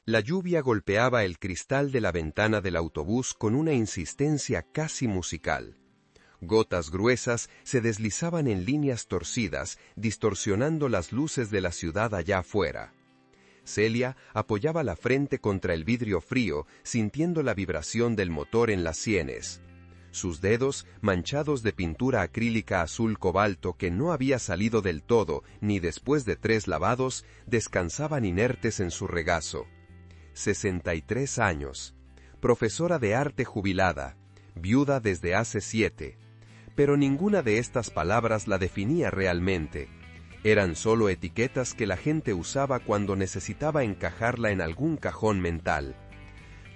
La lluvia golpeaba el cristal de la ventana del autobús con una insistencia casi musical. Gotas gruesas se deslizaban en líneas torcidas, distorsionando las luces de la ciudad allá afuera. Celia apoyaba la frente contra el vidrio frío, sintiendo la vibración del motor en las sienes. Sus dedos, manchados de pintura acrílica azul cobalto que no había salido del todo ni después de 3 lavados, descansaban inertes en su regazo. 63 años. Profesora de arte jubilada. Viuda desde hace 7. Pero ninguna de estas palabras la definía realmente. Eran solo etiquetas que la gente usaba cuando necesitaba encajarla en algún cajón mental.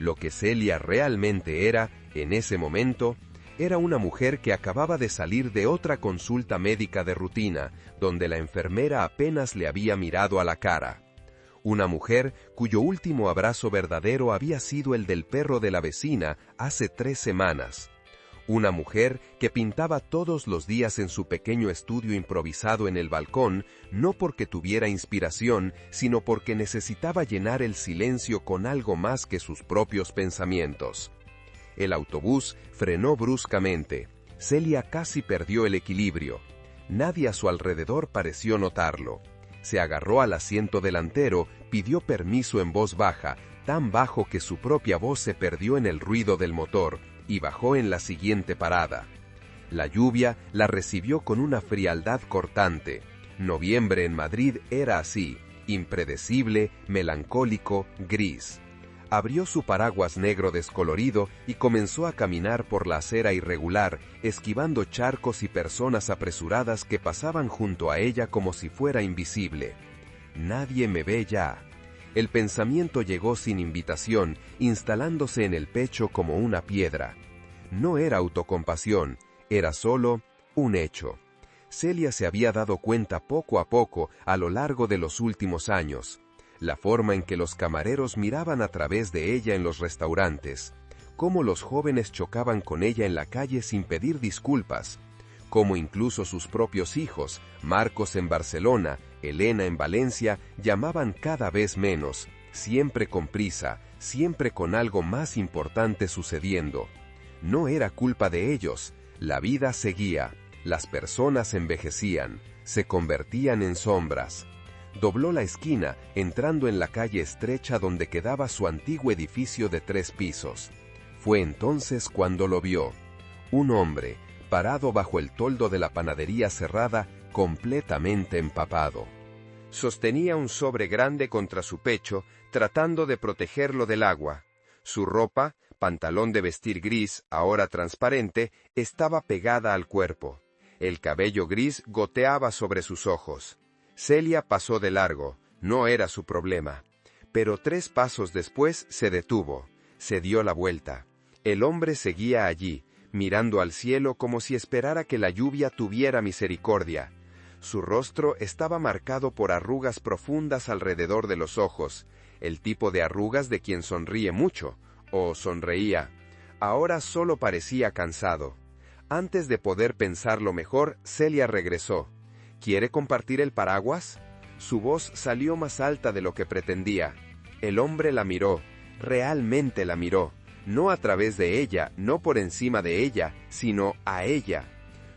Lo que Celia realmente era, en ese momento, era una mujer que acababa de salir de otra consulta médica de rutina, donde la enfermera apenas le había mirado a la cara. Una mujer cuyo último abrazo verdadero había sido el del perro de la vecina hace 3 semanas. Una mujer que pintaba todos los días en su pequeño estudio improvisado en el balcón, no porque tuviera inspiración, sino porque necesitaba llenar el silencio con algo más que sus propios pensamientos. El autobús frenó bruscamente. Celia casi perdió el equilibrio. Nadie a su alrededor pareció notarlo. Se agarró al asiento delantero, pidió permiso en voz baja, tan bajo que su propia voz se perdió en el ruido del motor, y bajó en la siguiente parada. La lluvia la recibió con una frialdad cortante. Noviembre en Madrid era así, impredecible, melancólico, gris. Abrió su paraguas negro descolorido y comenzó a caminar por la acera irregular, esquivando charcos y personas apresuradas que pasaban junto a ella como si fuera invisible. Nadie me ve ya. El pensamiento llegó sin invitación, instalándose en el pecho como una piedra. No era autocompasión, era solo un hecho. Celia se había dado cuenta poco a poco a lo largo de los últimos años. La forma en que los camareros miraban a través de ella en los restaurantes, cómo los jóvenes chocaban con ella en la calle sin pedir disculpas, cómo incluso sus propios hijos, Marcos en Barcelona, Elena en Valencia, llamaban cada vez menos, siempre con prisa, siempre con algo más importante sucediendo. No era culpa de ellos, la vida seguía, las personas envejecían, se convertían en sombras. Dobló la esquina, entrando en la calle estrecha donde quedaba su antiguo edificio de 3 pisos. Fue entonces cuando lo vio. Un hombre, parado bajo el toldo de la panadería cerrada, completamente empapado. Sostenía un sobre grande contra su pecho, tratando de protegerlo del agua. Su ropa, pantalón de vestir gris, ahora transparente, estaba pegada al cuerpo. El cabello gris goteaba sobre sus ojos. Celia pasó de largo, no era su problema. Pero 3 pasos después se detuvo, se dio la vuelta. El hombre seguía allí, mirando al cielo como si esperara que la lluvia tuviera misericordia. Su rostro estaba marcado por arrugas profundas alrededor de los ojos, el tipo de arrugas de quien sonríe mucho, o sonreía. Ahora solo parecía cansado. Antes de poder pensarlo mejor, Celia regresó. ¿Quiere compartir el paraguas? Su voz salió más alta de lo que pretendía. El hombre la miró, realmente la miró, no a través de ella, no por encima de ella, sino a ella.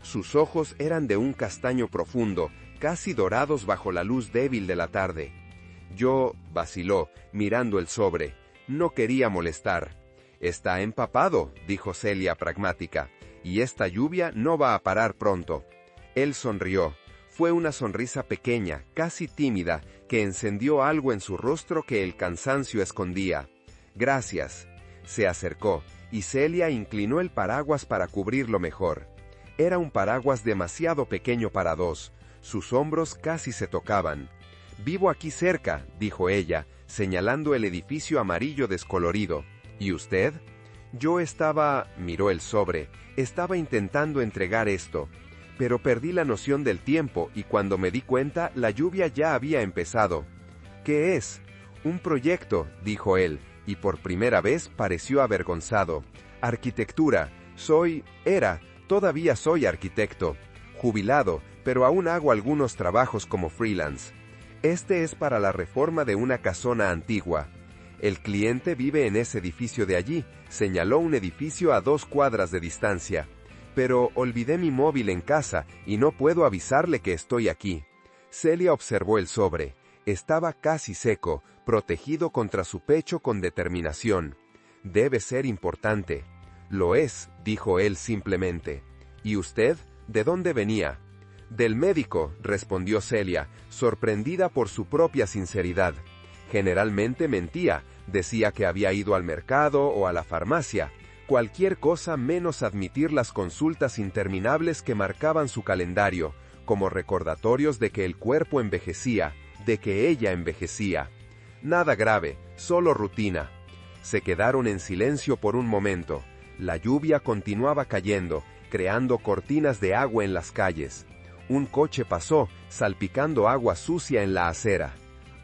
Sus ojos eran de un castaño profundo, casi dorados bajo la luz débil de la tarde. Vaciló, mirando el sobre. No quería molestar. «Está empapado», dijo Celia pragmática, «y esta lluvia no va a parar pronto». Él sonrió. Fue una sonrisa pequeña, casi tímida, que encendió algo en su rostro que el cansancio escondía. «Gracias». Se acercó, y Celia inclinó el paraguas para cubrirlo mejor. Era un paraguas demasiado pequeño para 2. Sus hombros casi se tocaban. «Vivo aquí cerca», dijo ella, señalando el edificio amarillo descolorido. «¿Y usted?» miró el sobre, «estaba intentando entregar esto. Pero perdí la noción del tiempo y cuando me di cuenta, la lluvia ya había empezado». «¿Qué es?» «Un proyecto», dijo él, y por primera vez pareció avergonzado. «Arquitectura. Todavía soy arquitecto. Jubilado, pero aún hago algunos trabajos como freelance. Este es para la reforma de una casona antigua. El cliente vive en ese edificio de allí, señaló un edificio a 2 cuadras de distancia. Pero olvidé mi móvil en casa y no puedo avisarle que estoy aquí. Celia observó el sobre. Estaba casi seco, protegido contra su pecho con determinación. Debe ser importante. Lo es, dijo él simplemente. ¿Y usted? ¿De dónde venía? Del médico, respondió Celia, sorprendida por su propia sinceridad. Generalmente mentía, decía que había ido al mercado o a la farmacia, cualquier cosa menos admitir las consultas interminables que marcaban su calendario, como recordatorios de que el cuerpo envejecía, de que ella envejecía. Nada grave, solo rutina. Se quedaron en silencio por un momento. La lluvia continuaba cayendo, creando cortinas de agua en las calles. Un coche pasó, salpicando agua sucia en la acera.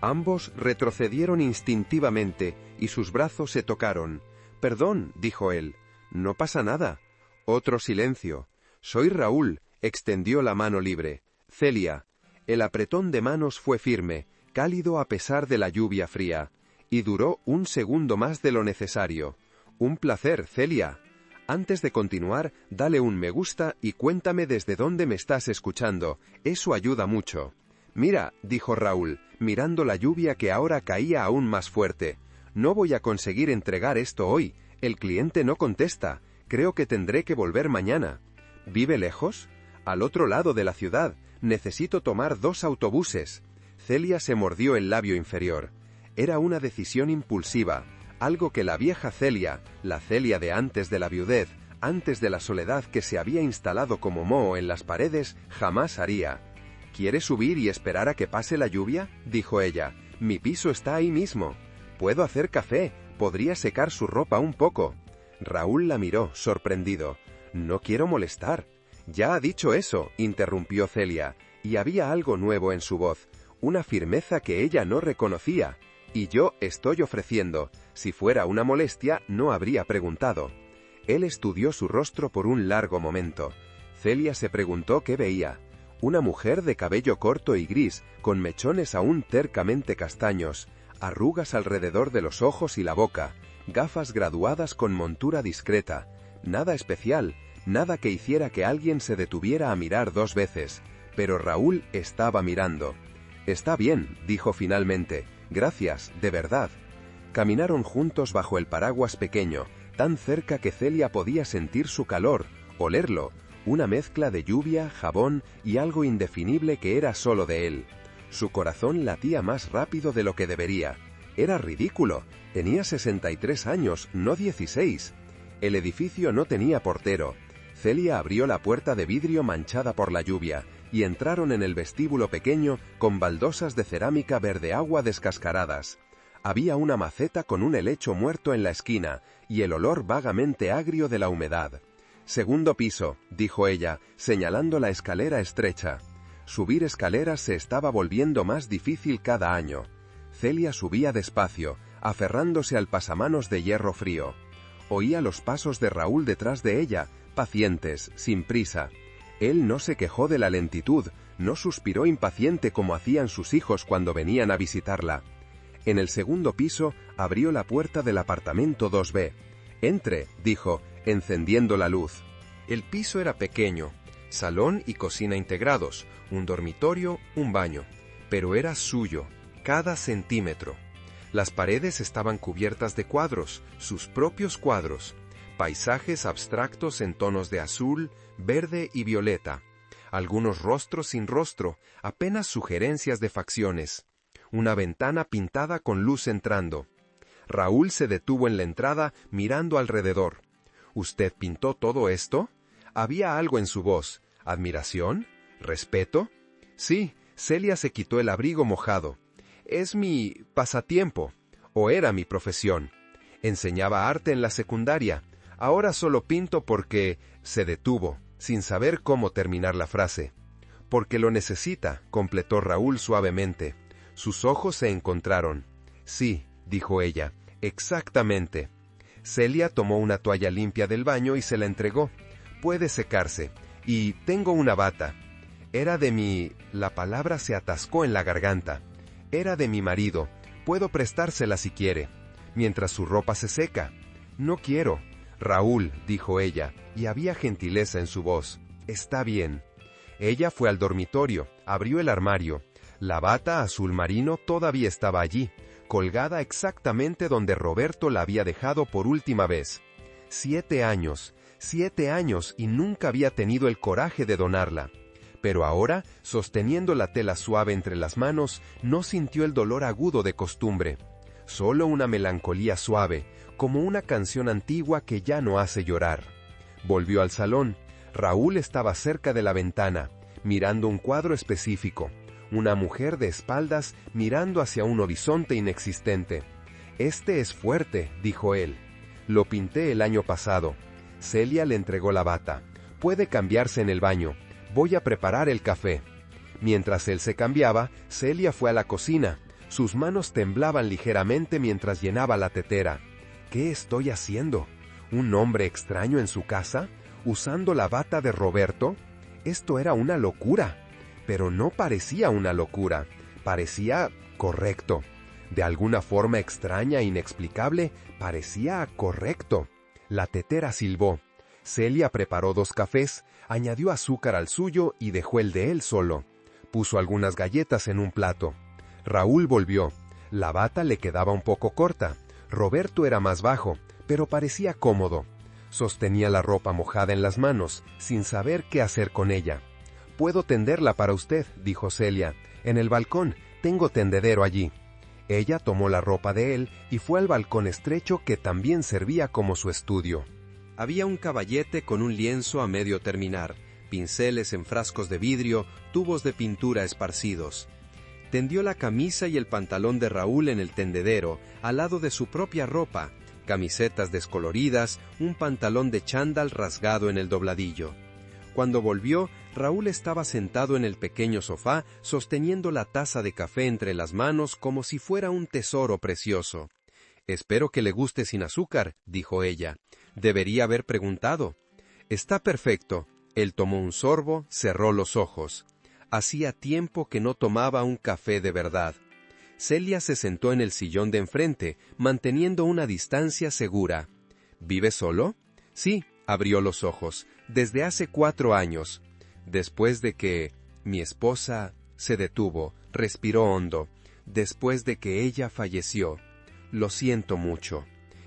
Ambos retrocedieron instintivamente y sus brazos se tocaron. «Perdón», dijo él. «No pasa nada». Otro silencio. «Soy Raúl», extendió la mano libre. «Celia». El apretón de manos fue firme, cálido a pesar de la lluvia fría, y duró un segundo más de lo necesario. «Un placer, Celia». Antes de continuar, dale un me gusta y cuéntame desde dónde me estás escuchando. Eso ayuda mucho. «Mira», dijo Raúl, mirando la lluvia que ahora caía aún más fuerte. «No voy a conseguir entregar esto hoy. El cliente no contesta. Creo que tendré que volver mañana». «¿Vive lejos?» «Al otro lado de la ciudad. Necesito tomar 2 autobuses». Celia se mordió el labio inferior. Era una decisión impulsiva, algo que la vieja Celia, la Celia de antes de la viudez, antes de la soledad que se había instalado como moho en las paredes, jamás haría. «¿Quiere subir y esperar a que pase la lluvia?», dijo ella. «Mi piso está ahí mismo. Puedo hacer café, podría secar su ropa un poco». Raúl la miró, sorprendido. «No quiero molestar». «Ya ha dicho eso», interrumpió Celia, y había algo nuevo en su voz, una firmeza que ella no reconocía. «Y yo estoy ofreciendo. Si fuera una molestia, no habría preguntado». Él estudió su rostro por un largo momento. Celia se preguntó qué veía. Una mujer de cabello corto y gris, con mechones aún tercamente castaños, arrugas alrededor de los ojos y la boca, gafas graduadas con montura discreta. Nada especial, nada que hiciera que alguien se detuviera a mirar 2 veces, pero Raúl estaba mirando. «Está bien», dijo finalmente. «Gracias, de verdad». Caminaron juntos bajo el paraguas pequeño, tan cerca que Celia podía sentir su calor, olerlo, una mezcla de lluvia, jabón y algo indefinible que era solo de él. Su corazón latía más rápido de lo que debería. Era ridículo. Tenía 63 años, no 16. El edificio no tenía portero. Celia abrió la puerta de vidrio manchada por la lluvia, y entraron en el vestíbulo pequeño con baldosas de cerámica verde agua descascaradas. Había una maceta con un helecho muerto en la esquina, y el olor vagamente agrio de la humedad. «Segundo piso», dijo ella, señalando la escalera estrecha. Subir escaleras se estaba volviendo más difícil cada año. Celia subía despacio, aferrándose al pasamanos de hierro frío. Oía los pasos de Raúl detrás de ella, pacientes, sin prisa. Él no se quejó de la lentitud, no suspiró impaciente como hacían sus hijos cuando venían a visitarla. En el segundo piso abrió la puerta del apartamento 2B. «Entre», dijo, encendiendo la luz. El piso era pequeño, salón y cocina integrados, un dormitorio, un baño, pero era suyo, cada centímetro. Las paredes estaban cubiertas de cuadros, sus propios cuadros, paisajes abstractos en tonos de azul, verde y violeta, algunos rostros sin rostro, apenas sugerencias de facciones, una ventana pintada con luz entrando. Raúl se detuvo en la entrada mirando alrededor. «¿Usted pintó todo esto?» Había algo en su voz. ¿Admiración? ¿Respeto? Sí, Celia se quitó el abrigo mojado. «Es mi pasatiempo, o era mi profesión. Enseñaba arte en la secundaria. Ahora solo pinto porque…» Se detuvo, sin saber cómo terminar la frase. «Porque lo necesita», completó Raúl suavemente. Sus ojos se encontraron. «Sí», dijo ella, «exactamente». Celia tomó una toalla limpia del baño y se la entregó. «Puede secarse. Y tengo una bata. Era de mi…» La palabra se atascó en la garganta. «Era de mi marido. Puedo prestársela si quiere». mientras su ropa se seca. No quiero. Raúl, dijo ella, y había gentileza en su voz. Está bien. Ella fue al dormitorio, abrió el armario. La bata azul marino todavía estaba allí, colgada exactamente donde Roberto la había dejado por última vez. 7 años y nunca había tenido el coraje de donarla. Pero ahora, sosteniendo la tela suave entre las manos, no sintió el dolor agudo de costumbre. Solo una melancolía suave, como una canción antigua que ya no hace llorar. Volvió al salón. Raúl estaba cerca de la ventana, mirando un cuadro específico. Una mujer de espaldas mirando hacia un horizonte inexistente. «Este es fuerte», dijo él. «Lo pinté el año pasado». Celia le entregó la bata. «Puede cambiarse en el baño. Voy a preparar el café». Mientras él se cambiaba, Celia fue a la cocina. Sus manos temblaban ligeramente mientras llenaba la tetera. «¿Qué estoy haciendo? ¿Un hombre extraño en su casa? ¿Usando la bata de Roberto?» Esto era una locura. Pero no parecía una locura. Parecía correcto. De alguna forma extraña e inexplicable, parecía correcto. La tetera silbó. Celia preparó 2 cafés, añadió azúcar al suyo y dejó el de él solo. Puso algunas galletas en un plato. Raúl volvió. La bata le quedaba un poco corta. Roberto era más bajo, pero parecía cómodo. Sostenía la ropa mojada en las manos, sin saber qué hacer con ella. «Puedo tenderla para usted», dijo Celia. «En el balcón, tengo tendedero allí». Ella tomó la ropa de él y fue al balcón estrecho que también servía como su estudio. Había un caballete con un lienzo a medio terminar, pinceles en frascos de vidrio, tubos de pintura esparcidos. Tendió la camisa y el pantalón de Raúl en el tendedero, al lado de su propia ropa, camisetas descoloridas, un pantalón de chándal rasgado en el dobladillo. Cuando volvió, Raúl estaba sentado en el pequeño sofá, sosteniendo la taza de café entre las manos como si fuera un tesoro precioso. «Espero que le guste sin azúcar», dijo ella. «Debería haber preguntado». «Está perfecto». Él tomó un sorbo, cerró los ojos. Hacía tiempo que no tomaba un café de verdad. Celia se sentó en el sillón de enfrente, manteniendo una distancia segura. «¿Vive solo?» «Sí», abrió los ojos. «Desde hace 4 años. Después de que mi esposa se detuvo, respiró hondo. Después de que ella falleció. Lo siento mucho».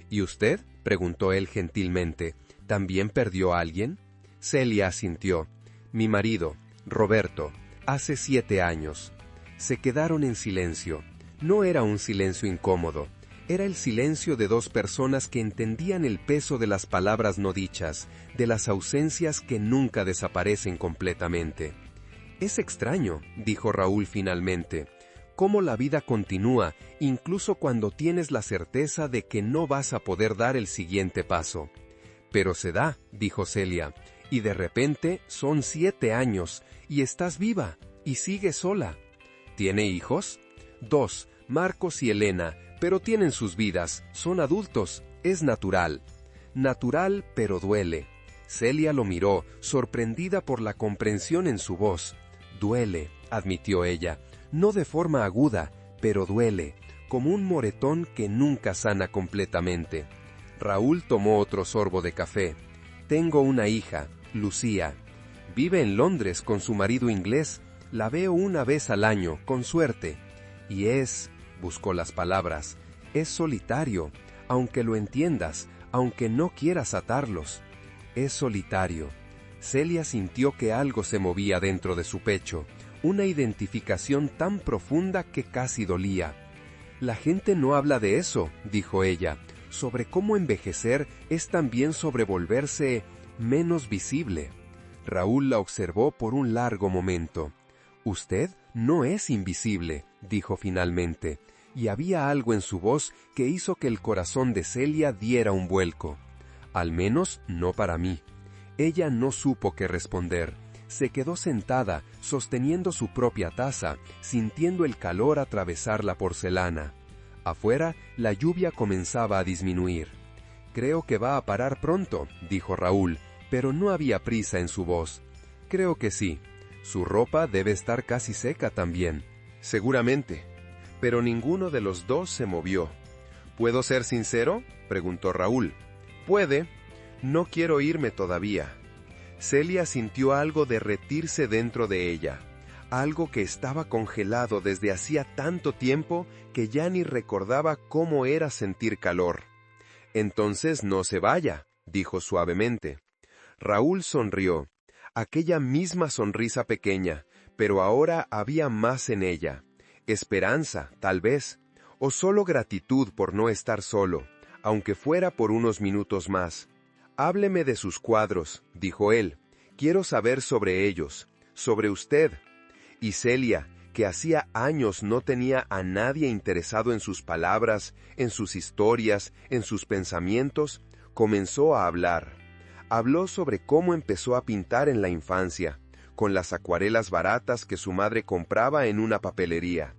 «¿Y usted?», preguntó él gentilmente. «¿También perdió a alguien?» Celia asintió. «Mi marido, Roberto, hace 7 años». Se quedaron en silencio. No era un silencio incómodo. Era el silencio de 2 personas que entendían el peso de las palabras no dichas, de las ausencias que nunca desaparecen completamente. «Es extraño», dijo Raúl finalmente, «cómo la vida continúa, incluso cuando tienes la certeza de que no vas a poder dar el siguiente paso». «Pero se da», dijo Celia, «y de repente son 7 años, y estás viva, y sigues sola». «¿Tiene hijos?» «2, Marcos y Elena, pero tienen sus vidas, son adultos, es natural». «Natural, pero duele». Celia lo miró, sorprendida por la comprensión en su voz. «Duele», admitió ella, «no de forma aguda, pero duele, como un moretón que nunca sana completamente». Raúl tomó otro sorbo de café. «Tengo una hija, Lucía. Vive en Londres con su marido inglés. La veo una vez al año, con suerte. Y buscó las palabras, es solitario, aunque lo entiendas, aunque no quieras atarlos. Es solitario». Celia sintió que algo se movía dentro de su pecho, una identificación tan profunda que casi dolía. «La gente no habla de eso», dijo ella, «sobre cómo envejecer es también sobre volverse menos visible». Raúl la observó por un largo momento. «Usted no es invisible», dijo finalmente, y había algo en su voz que hizo que el corazón de Celia diera un vuelco. «Al menos no para mí». Ella no supo qué responder. Se quedó sentada, sosteniendo su propia taza, sintiendo el calor atravesar la porcelana. Afuera, la lluvia comenzaba a disminuir. «Creo que va a parar pronto», dijo Raúl, pero no había prisa en su voz. «Creo que sí. Su ropa debe estar casi seca también». «Seguramente». Pero ninguno de los 2 se movió. ¿Puedo ser sincero?, preguntó Raúl. Puede. No quiero irme todavía. Celia sintió algo derretirse dentro de ella, algo que estaba congelado desde hacía tanto tiempo que ya ni recordaba cómo era sentir calor. Entonces no se vaya, dijo suavemente. Raúl sonrió, aquella misma sonrisa pequeña, pero ahora había más en ella. Esperanza, tal vez, o solo gratitud por no estar solo, aunque fuera por unos minutos más. Hábleme de sus cuadros, dijo él. Quiero saber sobre ellos, sobre usted. Y Celia, que hacía años no tenía a nadie interesado en sus palabras, en sus historias, en sus pensamientos, comenzó a hablar. Habló sobre cómo empezó a pintar en la infancia, con las acuarelas baratas que su madre compraba en una papelería.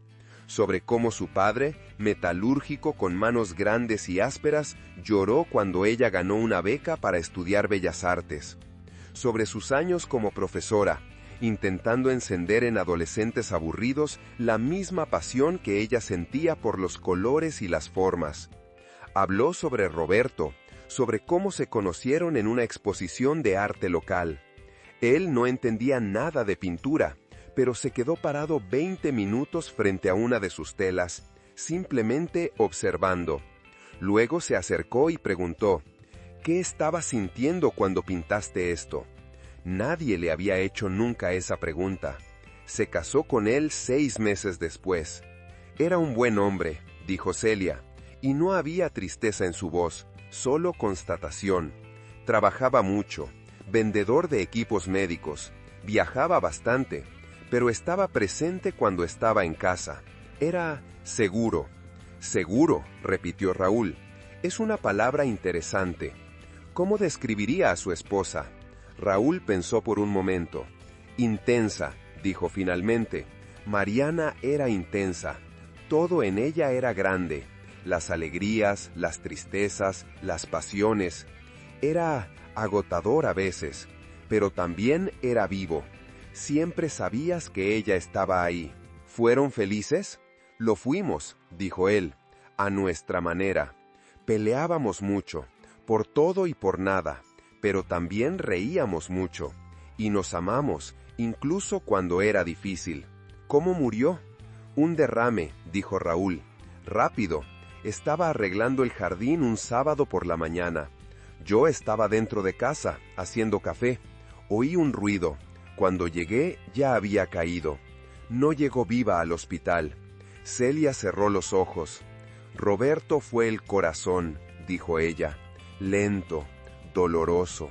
Sobre cómo su padre, metalúrgico con manos grandes y ásperas, lloró cuando ella ganó una beca para estudiar Bellas Artes. Sobre sus años como profesora, intentando encender en adolescentes aburridos la misma pasión que ella sentía por los colores y las formas. Habló sobre Roberto, sobre cómo se conocieron en una exposición de arte local. Él no entendía nada de pintura, pero se quedó parado 20 minutos frente a una de sus telas, simplemente observando. Luego se acercó y preguntó, ¿qué estabas sintiendo cuando pintaste esto? Nadie le había hecho nunca esa pregunta. Se casó con él 6 meses después. Era un buen hombre, dijo Celia, y no había tristeza en su voz, solo constatación. Trabajaba mucho, vendedor de equipos médicos, viajaba bastante, pero estaba presente cuando estaba en casa. Era seguro. Seguro, repitió Raúl. Es una palabra interesante. ¿Cómo describiría a su esposa? Raúl pensó por un momento. Intensa, dijo finalmente. Mariana era intensa. Todo en ella era grande. Las alegrías, las tristezas, las pasiones. Era agotador a veces, pero también era vivo. Siempre sabías que ella estaba ahí. ¿Fueron felices? Lo fuimos, dijo él, a nuestra manera. Peleábamos mucho, por todo y por nada, pero también reíamos mucho. Y nos amamos, incluso cuando era difícil. ¿Cómo murió? Un derrame, dijo Raúl. Rápido. Estaba arreglando el jardín un sábado por la mañana. Yo estaba dentro de casa, haciendo café. Oí un ruido. Cuando llegué, ya había caído. No llegó viva al hospital. Celia cerró los ojos. Roberto fue el corazón, dijo ella. Lento, doloroso.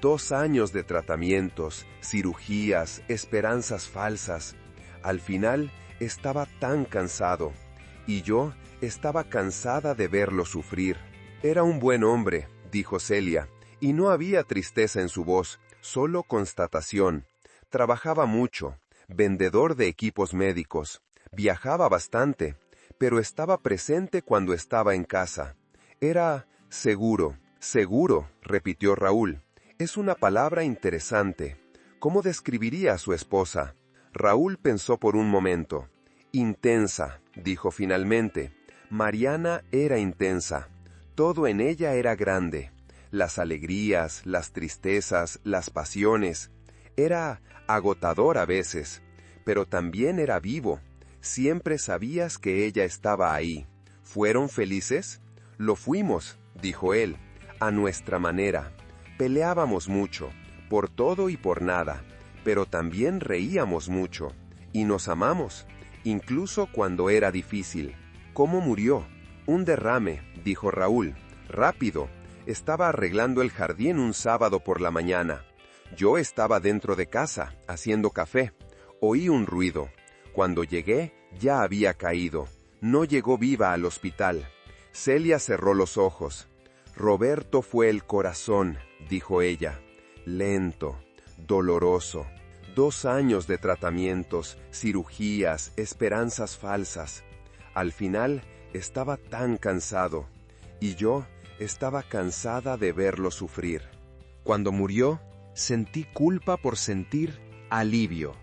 2 años de tratamientos, cirugías, esperanzas falsas. Al final, estaba tan cansado. Y yo estaba cansada de verlo sufrir. Era un buen hombre, dijo Celia, y no había tristeza en su voz, solo constatación. Trabajaba mucho, vendedor de equipos médicos, viajaba bastante, pero estaba presente cuando estaba en casa. Era seguro, seguro, repitió Raúl. Es una palabra interesante. ¿Cómo describiría a su esposa? Raúl pensó por un momento. Intensa, dijo finalmente. Mariana era intensa. Todo en ella era grande. Las alegrías, las tristezas, las pasiones. Era agotador a veces, pero también era vivo. Siempre sabías que ella estaba ahí. ¿Fueron felices? Lo fuimos, dijo él, a nuestra manera. Peleábamos mucho, por todo y por nada, pero también reíamos mucho. Y nos amamos, incluso cuando era difícil. ¿Cómo murió? Un derrame, dijo Raúl. Rápido. Estaba arreglando el jardín un sábado por la mañana. Yo estaba dentro de casa, haciendo café. Oí un ruido. Cuando llegué, ya había caído. No llegó viva al hospital. Celia cerró los ojos. Roberto fue el corazón, dijo ella. Lento, doloroso. 2 años de tratamientos, cirugías, esperanzas falsas. Al final, estaba tan cansado. Y yo estaba cansada de verlo sufrir. Cuando murió, sentí culpa por sentir alivio.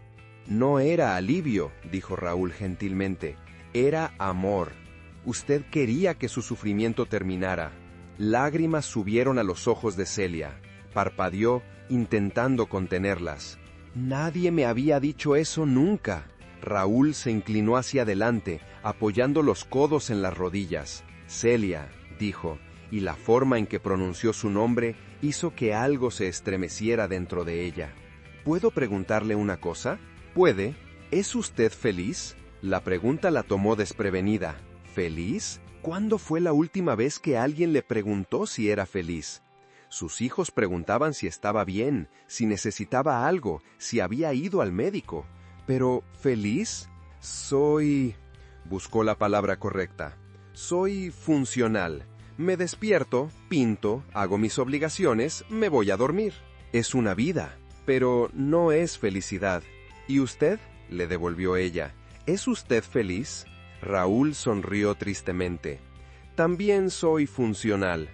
No era alivio, dijo Raúl gentilmente, era amor. Usted quería que su sufrimiento terminara. Lágrimas subieron a los ojos de Celia. Parpadeó, intentando contenerlas. Nadie me había dicho eso nunca. Raúl se inclinó hacia adelante, apoyando los codos en las rodillas. Celia, dijo, y la forma en que pronunció su nombre hizo que algo se estremeciera dentro de ella. ¿Puedo preguntarle una cosa? ¿Puede? ¿Es usted feliz? La pregunta la tomó desprevenida. ¿Feliz? ¿Cuándo fue la última vez que alguien le preguntó si era feliz? Sus hijos preguntaban si estaba bien, si necesitaba algo, si había ido al médico. Pero, ¿feliz? Soy... Buscó la palabra correcta. Soy funcional. Me despierto, pinto, hago mis obligaciones, me voy a dormir. Es una vida, pero no es felicidad. ¿Y usted? Le devolvió ella. ¿Es usted feliz? Raúl sonrió tristemente. También soy funcional.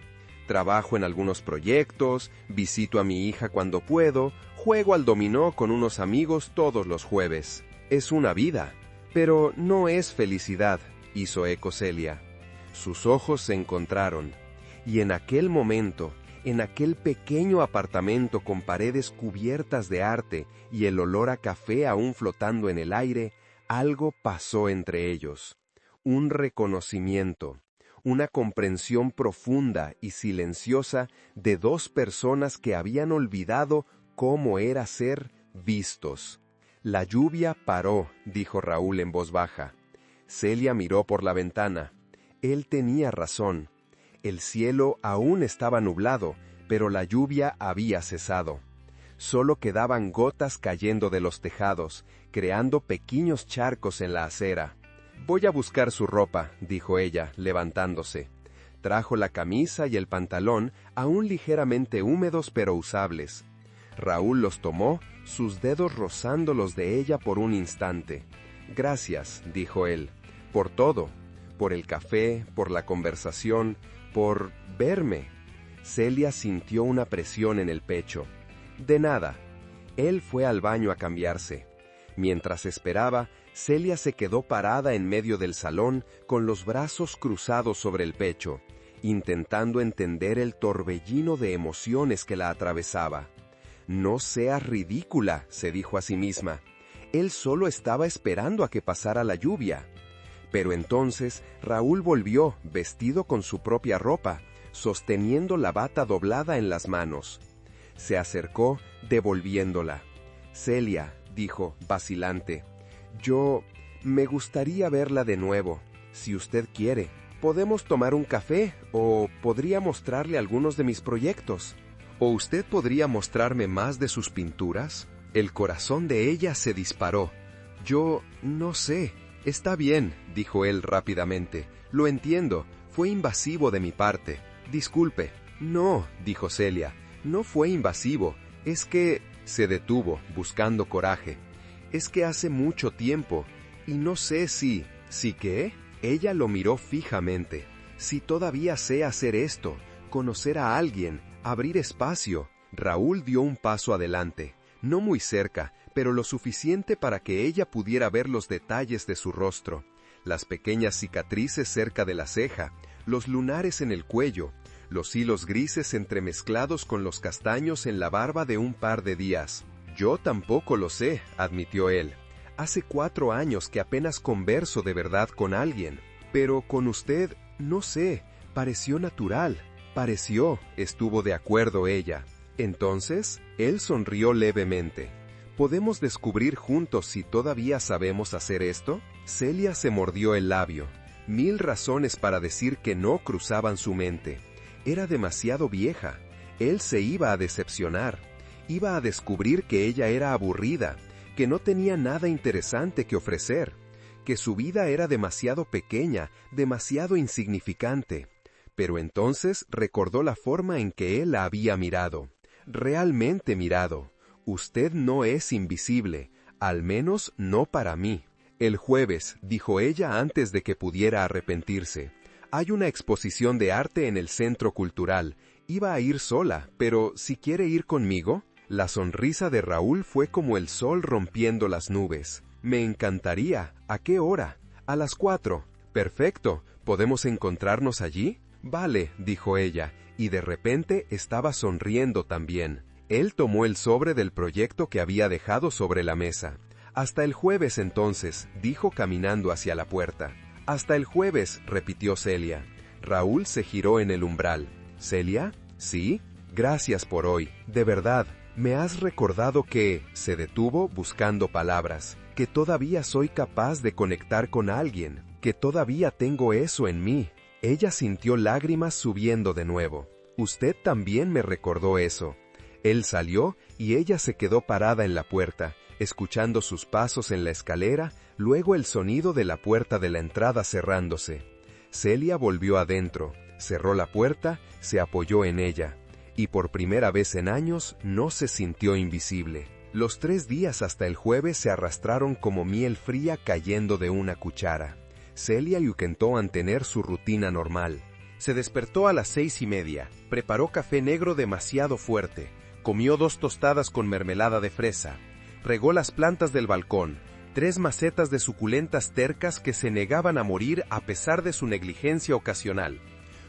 Trabajo en algunos proyectos, visito a mi hija cuando puedo, juego al dominó con unos amigos todos los jueves. Es una vida, pero no es felicidad, hizo eco Celia. Sus ojos se encontraron, y en aquel momento, en aquel pequeño apartamento con paredes cubiertas de arte y el olor a café aún flotando en el aire, algo pasó entre ellos. Un reconocimiento, una comprensión profunda y silenciosa de dos personas que habían olvidado cómo era ser vistos. La lluvia paró, dijo Raúl en voz baja. Celia miró por la ventana. Él tenía razón. El cielo aún estaba nublado, pero la lluvia había cesado. Solo quedaban gotas cayendo de los tejados, creando pequeños charcos en la acera. «Voy a buscar su ropa», dijo ella, levantándose. Trajo la camisa y el pantalón, aún ligeramente húmedos pero usables. Raúl los tomó, sus dedos rozando los de ella por un instante. «Gracias», dijo él, «por todo, por el café, por la conversación, por verme». Celia sintió una presión en el pecho. «De nada». Él fue al baño a cambiarse. Mientras esperaba, Celia se quedó parada en medio del salón con los brazos cruzados sobre el pecho, intentando entender el torbellino de emociones que la atravesaba. «No seas ridícula», se dijo a sí misma. Él solo estaba esperando a que pasara la lluvia. Pero entonces Raúl volvió, vestido con su propia ropa, sosteniendo la bata doblada en las manos. Se acercó, devolviéndola. «Celia», dijo, vacilante, me gustaría verla de nuevo. Si usted quiere, podemos tomar un café o podría mostrarle algunos de mis proyectos. ¿O usted podría mostrarme más de sus pinturas?» El corazón de ella se disparó. «Yo no sé». «Está bien», dijo él rápidamente. «Lo entiendo. Fue invasivo de mi parte. Disculpe». «No», dijo Celia. «No fue invasivo. Es que...» Se detuvo, buscando coraje. «Es que hace mucho tiempo. Y no sé si... ¿Si qué?» Ella lo miró fijamente. «Si todavía sé hacer esto, conocer a alguien, abrir espacio». Raúl dio un paso adelante. No muy cerca, pero lo suficiente para que ella pudiera ver los detalles de su rostro. Las pequeñas cicatrices cerca de la ceja, los lunares en el cuello, los hilos grises entremezclados con los castaños en la barba de un par de días. «Yo tampoco lo sé», admitió él. «Hace 4 años que apenas converso de verdad con alguien. Pero con usted, no sé, pareció natural». «Pareció», estuvo de acuerdo ella. Entonces, él sonrió levemente. «¿Podemos descubrir juntos si todavía sabemos hacer esto?» Celia se mordió el labio. 1000 razones para decir que no cruzaban su mente. Era demasiado vieja. Él se iba a decepcionar. Iba a descubrir que ella era aburrida, que no tenía nada interesante que ofrecer, que su vida era demasiado pequeña, demasiado insignificante. Pero entonces recordó la forma en que él la había mirado. Realmente mirado. «Usted no es invisible, al menos no para mí». «El jueves», dijo ella antes de que pudiera arrepentirse. «Hay una exposición de arte en el Centro Cultural. Iba a ir sola, pero si quiere ir conmigo». La sonrisa de Raúl fue como el sol rompiendo las nubes. «Me encantaría. ¿A qué hora?» «A las 4». «Perfecto. ¿Podemos encontrarnos allí? Vale, dijo ella, y de repente estaba sonriendo también. Él tomó el sobre del proyecto que había dejado sobre la mesa. Hasta el jueves entonces, dijo caminando hacia la puerta. Hasta el jueves, repitió Celia. Raúl se giró en el umbral. ¿Celia? ¿Sí? Gracias por hoy. De verdad, me has recordado que... Se detuvo buscando palabras. Que todavía soy capaz de conectar con alguien. Que todavía tengo eso en mí. Ella sintió lágrimas subiendo de nuevo. Usted también me recordó eso. Él salió y ella se quedó parada en la puerta, escuchando sus pasos en la escalera, luego el sonido de la puerta de la entrada cerrándose. Celia volvió adentro, cerró la puerta, se apoyó en ella, y por primera vez en años no se sintió invisible. Los 3 días hasta el jueves se arrastraron como miel fría cayendo de una cuchara. Celia intentó mantener su rutina normal. Se despertó a las 6:30, preparó café negro demasiado fuerte, comió 2 tostadas con mermelada de fresa, regó las plantas del balcón, 3 macetas de suculentas tercas que se negaban a morir a pesar de su negligencia ocasional.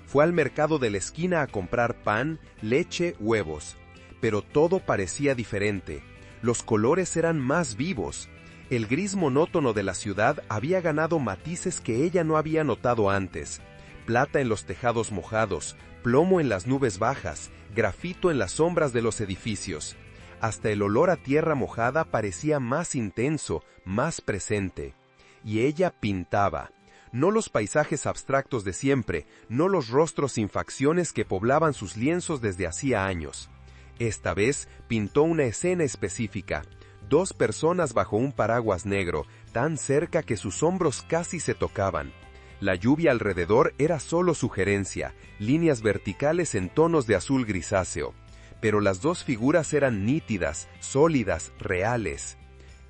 Fue al mercado de la esquina a comprar pan, leche, huevos. Pero todo parecía diferente. Los colores eran más vivos. El gris monótono de la ciudad había ganado matices que ella no había notado antes. Plata en los tejados mojados, plomo en las nubes bajas, grafito en las sombras de los edificios. Hasta el olor a tierra mojada parecía más intenso, más presente. Y ella pintaba. No los paisajes abstractos de siempre, no los rostros sin facciones que poblaban sus lienzos desde hacía años. Esta vez pintó una escena específica. 2 personas bajo un paraguas negro, tan cerca que sus hombros casi se tocaban. La lluvia alrededor era solo sugerencia, líneas verticales en tonos de azul grisáceo. Pero las 2 figuras eran nítidas, sólidas, reales.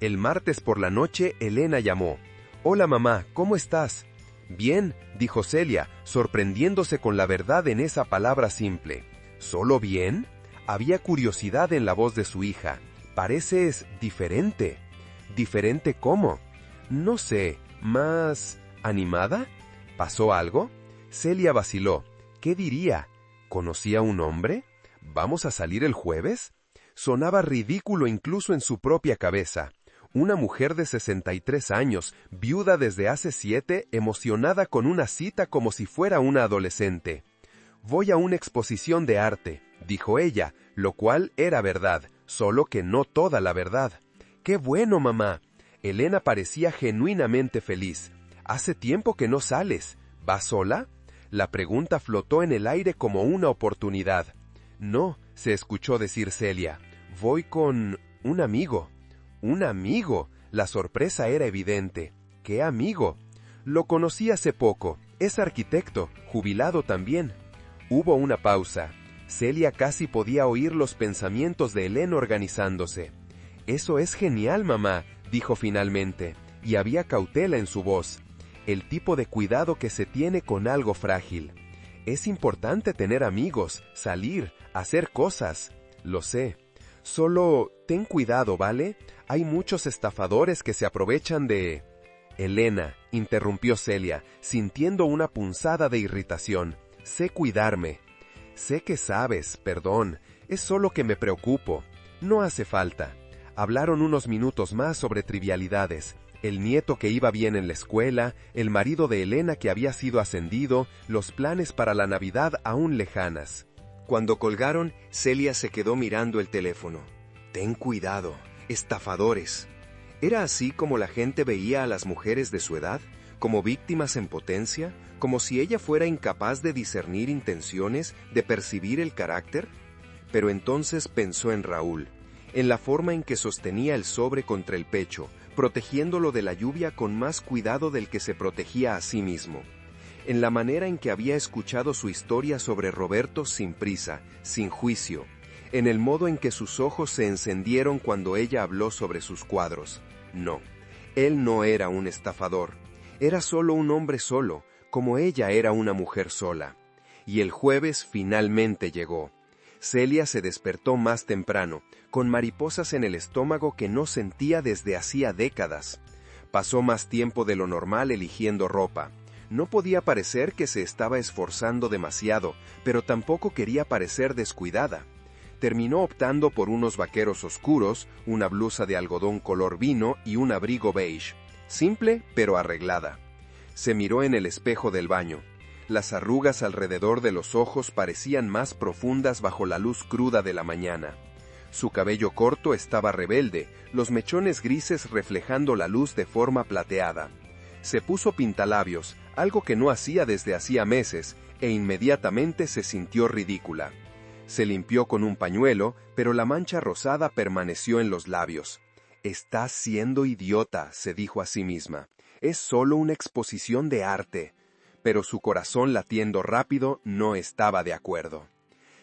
El martes por la noche, Elena llamó. «Hola mamá, ¿cómo estás?» «Bien», dijo Celia, sorprendiéndose con la verdad en esa palabra simple. «¿Solo bien?» Había curiosidad en la voz de su hija. «Pareces diferente». «¿Diferente cómo?» «No sé, más... ¿animada? ¿Pasó algo?» Celia vaciló. ¿Qué diría? ¿Conocía a un hombre? ¿Vamos a salir el jueves? Sonaba ridículo incluso en su propia cabeza. Una mujer de 63 años, viuda desde hace 7, emocionada con una cita como si fuera una adolescente. «Voy a una exposición de arte», dijo ella, lo cual era verdad, solo que no toda la verdad. «¡Qué bueno, mamá!» Elena parecía genuinamente feliz. «Hace tiempo que no sales. ¿Vas sola?» La pregunta flotó en el aire como una oportunidad. «No», se escuchó decir Celia. «Voy con un amigo». «¿Un amigo?» La sorpresa era evidente. «¿Qué amigo?» «Lo conocí hace poco. Es arquitecto, jubilado también». Hubo una pausa. Celia casi podía oír los pensamientos de Elena organizándose. «Eso es genial, mamá», dijo finalmente, y había cautela en su voz. El tipo de cuidado que se tiene con algo frágil. Es importante tener amigos, salir, hacer cosas. Lo sé. Solo ten cuidado, ¿vale? Hay muchos estafadores que se aprovechan de... Elena, interrumpió Celia, sintiendo una punzada de irritación. Sé cuidarme. Sé que sabes, perdón, es solo que me preocupo. No hace falta. Hablaron unos minutos más sobre trivialidades. El nieto que iba bien en la escuela, el marido de Elena que había sido ascendido, los planes para la Navidad aún lejanas. Cuando colgaron, Celia se quedó mirando el teléfono. Ten cuidado, estafadores. ¿Era así como la gente veía a las mujeres de su edad? ¿Como víctimas en potencia? ¿Como si ella fuera incapaz de discernir intenciones, de percibir el carácter? Pero entonces pensó en Raúl, en la forma en que sostenía el sobre contra el pecho, protegiéndolo de la lluvia con más cuidado del que se protegía a sí mismo, en la manera en que había escuchado su historia sobre Roberto sin prisa, sin juicio, en el modo en que sus ojos se encendieron cuando ella habló sobre sus cuadros. No, él no era un estafador, era solo un hombre solo, como ella era una mujer sola. Y el jueves finalmente llegó. Celia se despertó más temprano, con mariposas en el estómago que no sentía desde hacía décadas. Pasó más tiempo de lo normal eligiendo ropa. No podía parecer que se estaba esforzando demasiado, pero tampoco quería parecer descuidada. Terminó optando por unos vaqueros oscuros, una blusa de algodón color vino y un abrigo beige. Simple, pero arreglada. Se miró en el espejo del baño. Las arrugas alrededor de los ojos parecían más profundas bajo la luz cruda de la mañana. Su cabello corto estaba rebelde, los mechones grises reflejando la luz de forma plateada. Se puso pintalabios, algo que no hacía desde hacía meses, e inmediatamente se sintió ridícula. Se limpió con un pañuelo, pero la mancha rosada permaneció en los labios. «Estás siendo idiota», se dijo a sí misma. «Es solo una exposición de arte». Pero su corazón latiendo rápido no estaba de acuerdo.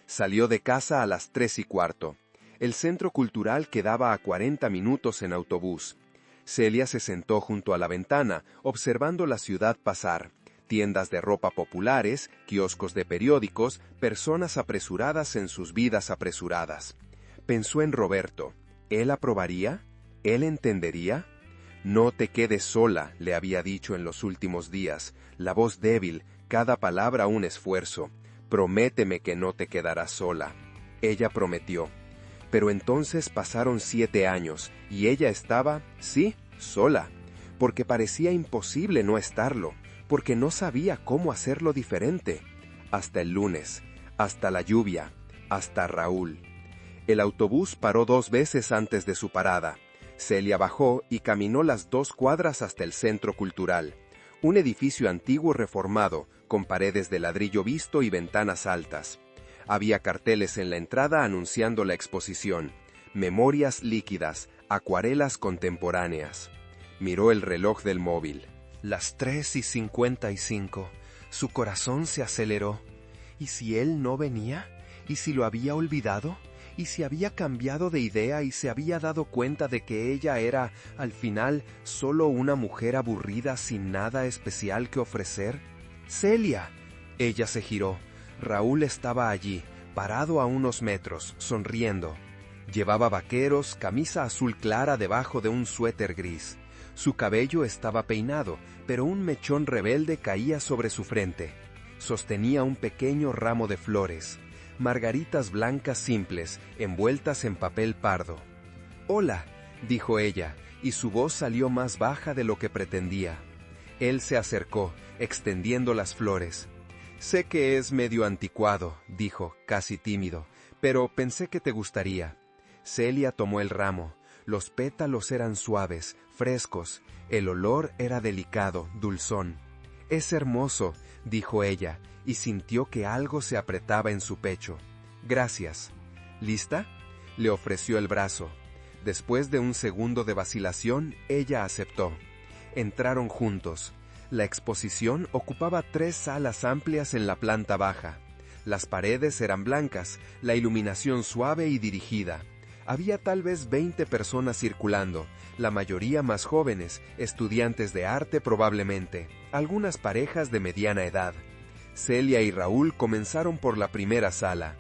Salió de casa a las 3:15. El centro cultural quedaba a 40 minutos en autobús. Celia se sentó junto a la ventana, observando la ciudad pasar. Tiendas de ropa populares, kioscos de periódicos, personas apresuradas en sus vidas apresuradas. Pensó en Roberto. ¿Él aprobaría? ¿Él entendería? «No te quedes sola», le había dicho en los últimos días, la voz débil, cada palabra un esfuerzo. «Prométeme que no te quedarás sola». Ella prometió. Pero entonces pasaron 7 años, y ella estaba, sí, sola, porque parecía imposible no estarlo, porque no sabía cómo hacerlo diferente. Hasta el lunes, hasta la lluvia, hasta Raúl. El autobús paró 2 veces antes de su parada. Celia bajó y caminó las 2 cuadras hasta el Centro Cultural, un edificio antiguo reformado, con paredes de ladrillo visto y ventanas altas. Había carteles en la entrada anunciando la exposición, memorias líquidas, acuarelas contemporáneas. Miró el reloj del móvil. Las 3:55. Su corazón se aceleró. ¿Y si él no venía? ¿Y si lo había olvidado? ¿Y si había cambiado de idea y se había dado cuenta de que ella era, al final, solo una mujer aburrida sin nada especial que ofrecer? ¡Celia! Ella se giró. Raúl estaba allí, parado a unos metros, sonriendo. Llevaba vaqueros, camisa azul clara debajo de un suéter gris. Su cabello estaba peinado, pero un mechón rebelde caía sobre su frente. Sostenía un pequeño ramo de flores. Margaritas blancas simples, envueltas en papel pardo. «Hola», dijo ella, y su voz salió más baja de lo que pretendía. Él se acercó, extendiendo las flores. «Sé que es medio anticuado», dijo, casi tímido, «pero pensé que te gustaría». Celia tomó el ramo. Los pétalos eran suaves, frescos. El olor era delicado, dulzón. «Es hermoso», dijo ella, y sintió que algo se apretaba en su pecho. «Gracias». «¿Lista?», le ofreció el brazo. Después de un segundo de vacilación, ella aceptó. Entraron juntos. La exposición ocupaba 3 salas amplias en la planta baja. Las paredes eran blancas, la iluminación suave y dirigida. Había tal vez 20 personas circulando, la mayoría más jóvenes, estudiantes de arte probablemente, algunas parejas de mediana edad. Celia y Raúl comenzaron por la primera sala.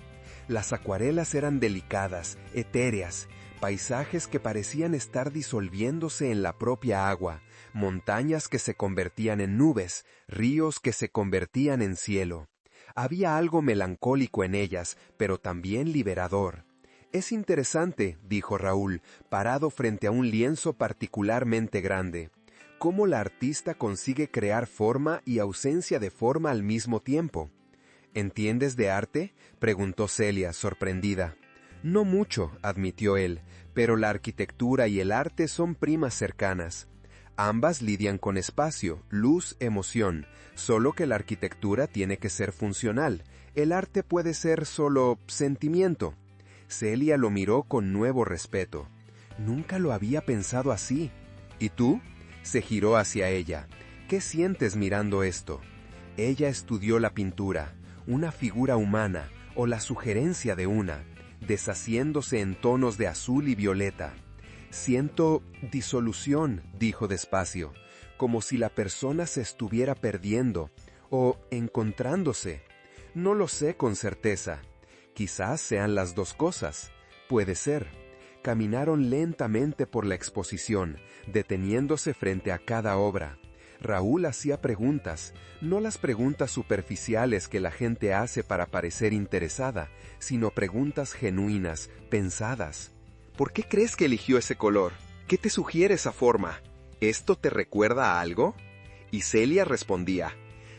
Las acuarelas eran delicadas, etéreas, paisajes que parecían estar disolviéndose en la propia agua, montañas que se convertían en nubes, ríos que se convertían en cielo. Había algo melancólico en ellas, pero también liberador. «Es interesante», dijo Raúl, parado frente a un lienzo particularmente grande. «¿Cómo la artista consigue crear forma y ausencia de forma al mismo tiempo?» «¿Entiendes de arte?», preguntó Celia, sorprendida. «No mucho», admitió él, «pero la arquitectura y el arte son primas cercanas. Ambas lidian con espacio, luz, emoción, solo que la arquitectura tiene que ser funcional. El arte puede ser solo sentimiento». Celia lo miró con nuevo respeto. «Nunca lo había pensado así». «¿Y tú?», se giró hacia ella. «¿Qué sientes mirando esto?». Ella estudió la pintura, una figura humana, o la sugerencia de una, deshaciéndose en tonos de azul y violeta. «Siento disolución», dijo despacio, «como si la persona se estuviera perdiendo, o encontrándose. No lo sé con certeza. Quizás sean las 2 cosas. Puede ser». Caminaron lentamente por la exposición, deteniéndose frente a cada obra. Raúl hacía preguntas, no las preguntas superficiales que la gente hace para parecer interesada, sino preguntas genuinas, pensadas. ¿Por qué crees que eligió ese color? ¿Qué te sugiere esa forma? ¿Esto te recuerda a algo? Y Celia respondía.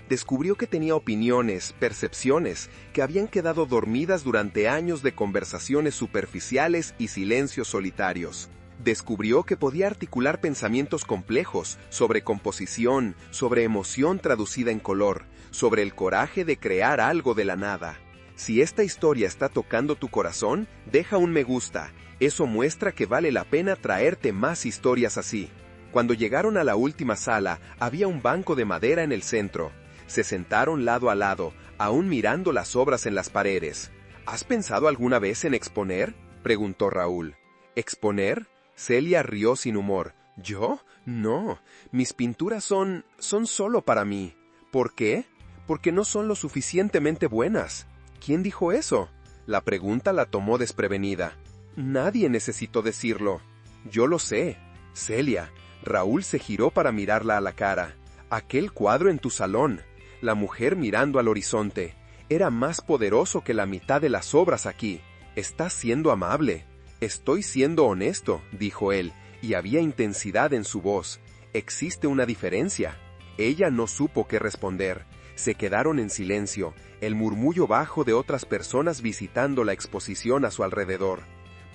Descubrió que tenía opiniones, percepciones, que habían quedado dormidas durante años de conversaciones superficiales y silencios solitarios. Descubrió que podía articular pensamientos complejos sobre composición, sobre emoción traducida en color, sobre el coraje de crear algo de la nada. Si esta historia está tocando tu corazón, deja un me gusta. Eso muestra que vale la pena traerte más historias así. Cuando llegaron a la última sala, había un banco de madera en el centro. Se sentaron lado a lado, aún mirando las obras en las paredes. ¿Has pensado alguna vez en exponer?, preguntó Raúl. ¿Exponer? Celia rió sin humor. ¿Yo? No. Mis pinturas son solo para mí. ¿Por qué? Porque no son lo suficientemente buenas. ¿Quién dijo eso? La pregunta la tomó desprevenida. Nadie necesitó decirlo. Yo lo sé. Celia. Raúl se giró para mirarla a la cara. Aquel cuadro en tu salón, la mujer mirando al horizonte, era más poderoso que la mitad de las obras aquí. Estás siendo amable. Estoy siendo honesto, dijo él, y había intensidad en su voz. Existe una diferencia. Ella no supo qué responder. Se quedaron en silencio, el murmullo bajo de otras personas visitando la exposición a su alrededor.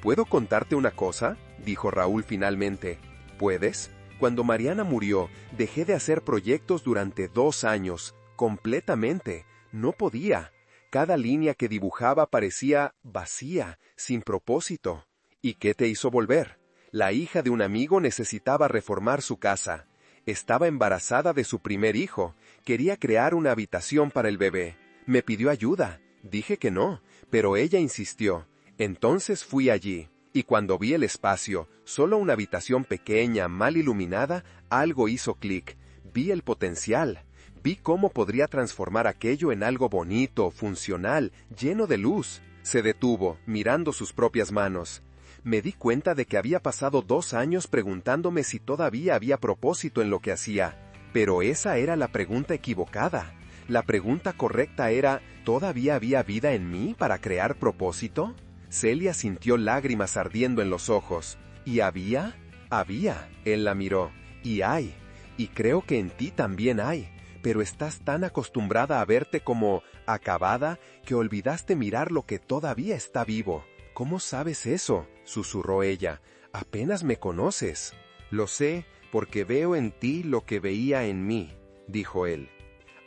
¿Puedo contarte una cosa?, dijo Raúl finalmente. ¿Puedes? Cuando Mariana murió, dejé de hacer proyectos durante 2 años, completamente. No podía. Cada línea que dibujaba parecía vacía, sin propósito. ¿Y qué te hizo volver? La hija de un amigo necesitaba reformar su casa. Estaba embarazada de su primer hijo. Quería crear una habitación para el bebé. Me pidió ayuda. Dije que no, pero ella insistió. Entonces fui allí. Y cuando vi el espacio, solo una habitación pequeña, mal iluminada, algo hizo clic. Vi el potencial. Vi cómo podría transformar aquello en algo bonito, funcional, lleno de luz. Se detuvo, mirando sus propias manos. Me di cuenta de que había pasado 2 años preguntándome si todavía había propósito en lo que hacía. Pero esa era la pregunta equivocada. La pregunta correcta era, ¿todavía había vida en mí para crear propósito? Celia sintió lágrimas ardiendo en los ojos. ¿Y había? Había. Él la miró. Y hay. Y creo que en ti también hay. Pero estás tan acostumbrada a verte como acabada que olvidaste mirar lo que todavía está vivo. ¿Cómo sabes eso?, susurró ella. Apenas me conoces. Lo sé porque veo en ti lo que veía en mí, dijo él.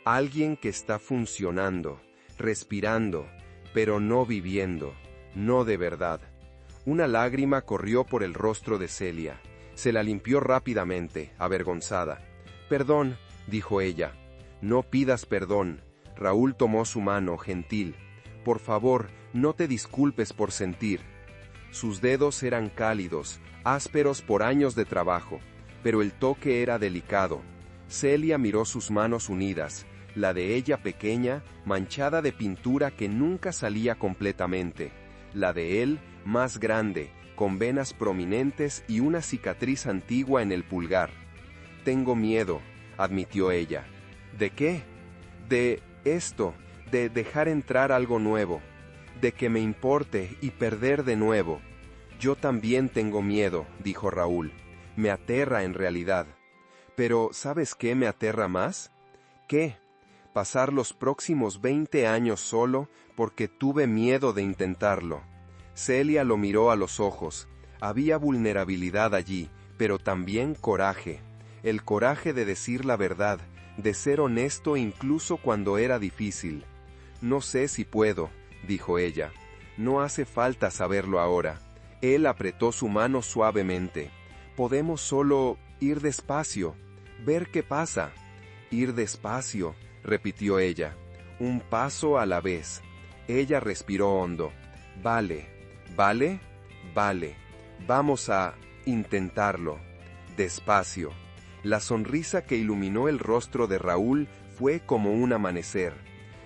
Alguien que está funcionando, respirando, pero no viviendo. No de verdad. Una lágrima corrió por el rostro de Celia. Se la limpió rápidamente, avergonzada. Perdón, dijo ella. No pidas perdón. Raúl tomó su mano, gentil. Por favor, no te disculpes por sentir. Sus dedos eran cálidos, ásperos por años de trabajo, pero el toque era delicado. Celia miró sus manos unidas, la de ella pequeña, manchada de pintura que nunca salía completamente. La de él, más grande, con venas prominentes y una cicatriz antigua en el pulgar. Tengo miedo, admitió ella. ¿De qué? De esto, de dejar entrar algo nuevo, de que me importe y perder de nuevo. Yo también tengo miedo, dijo Raúl. Me aterra en realidad. Pero, ¿sabes qué me aterra más? ¿Qué? Pasar los próximos 20 años solo porque tuve miedo de intentarlo. Celia lo miró a los ojos. Había vulnerabilidad allí, pero también coraje. El coraje de decir la verdad, de ser honesto incluso cuando era difícil. No sé si puedo, dijo ella. No hace falta saberlo ahora. Él apretó su mano suavemente. Podemos solo ir despacio, ver qué pasa. Ir despacio, repitió ella. Un paso a la vez. Ella respiró hondo. Vale, vale, vale. Vamos a intentarlo. Despacio. La sonrisa que iluminó el rostro de Raúl fue como un amanecer.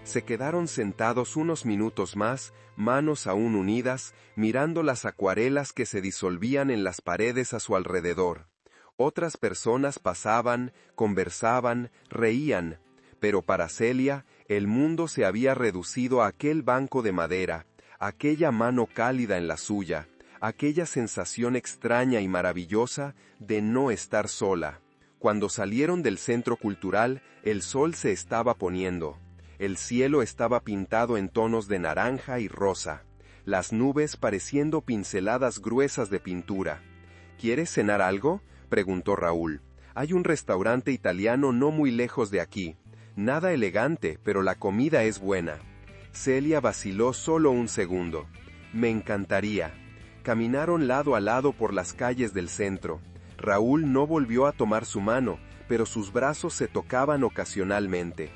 Se quedaron sentados unos minutos más, manos aún unidas, mirando las acuarelas que se disolvían en las paredes a su alrededor. Otras personas pasaban, conversaban, reían, pero para Celia, el mundo se había reducido a aquel banco de madera, aquella mano cálida en la suya, aquella sensación extraña y maravillosa de no estar sola. Cuando salieron del centro cultural, el sol se estaba poniendo. El cielo estaba pintado en tonos de naranja y rosa, las nubes pareciendo pinceladas gruesas de pintura. ¿Quieres cenar algo?, preguntó Raúl. Hay un restaurante italiano no muy lejos de aquí. Nada elegante, pero la comida es buena. Celia vaciló solo un segundo. Me encantaría. Caminaron lado a lado por las calles del centro. Raúl no volvió a tomar su mano, pero sus brazos se tocaban ocasionalmente.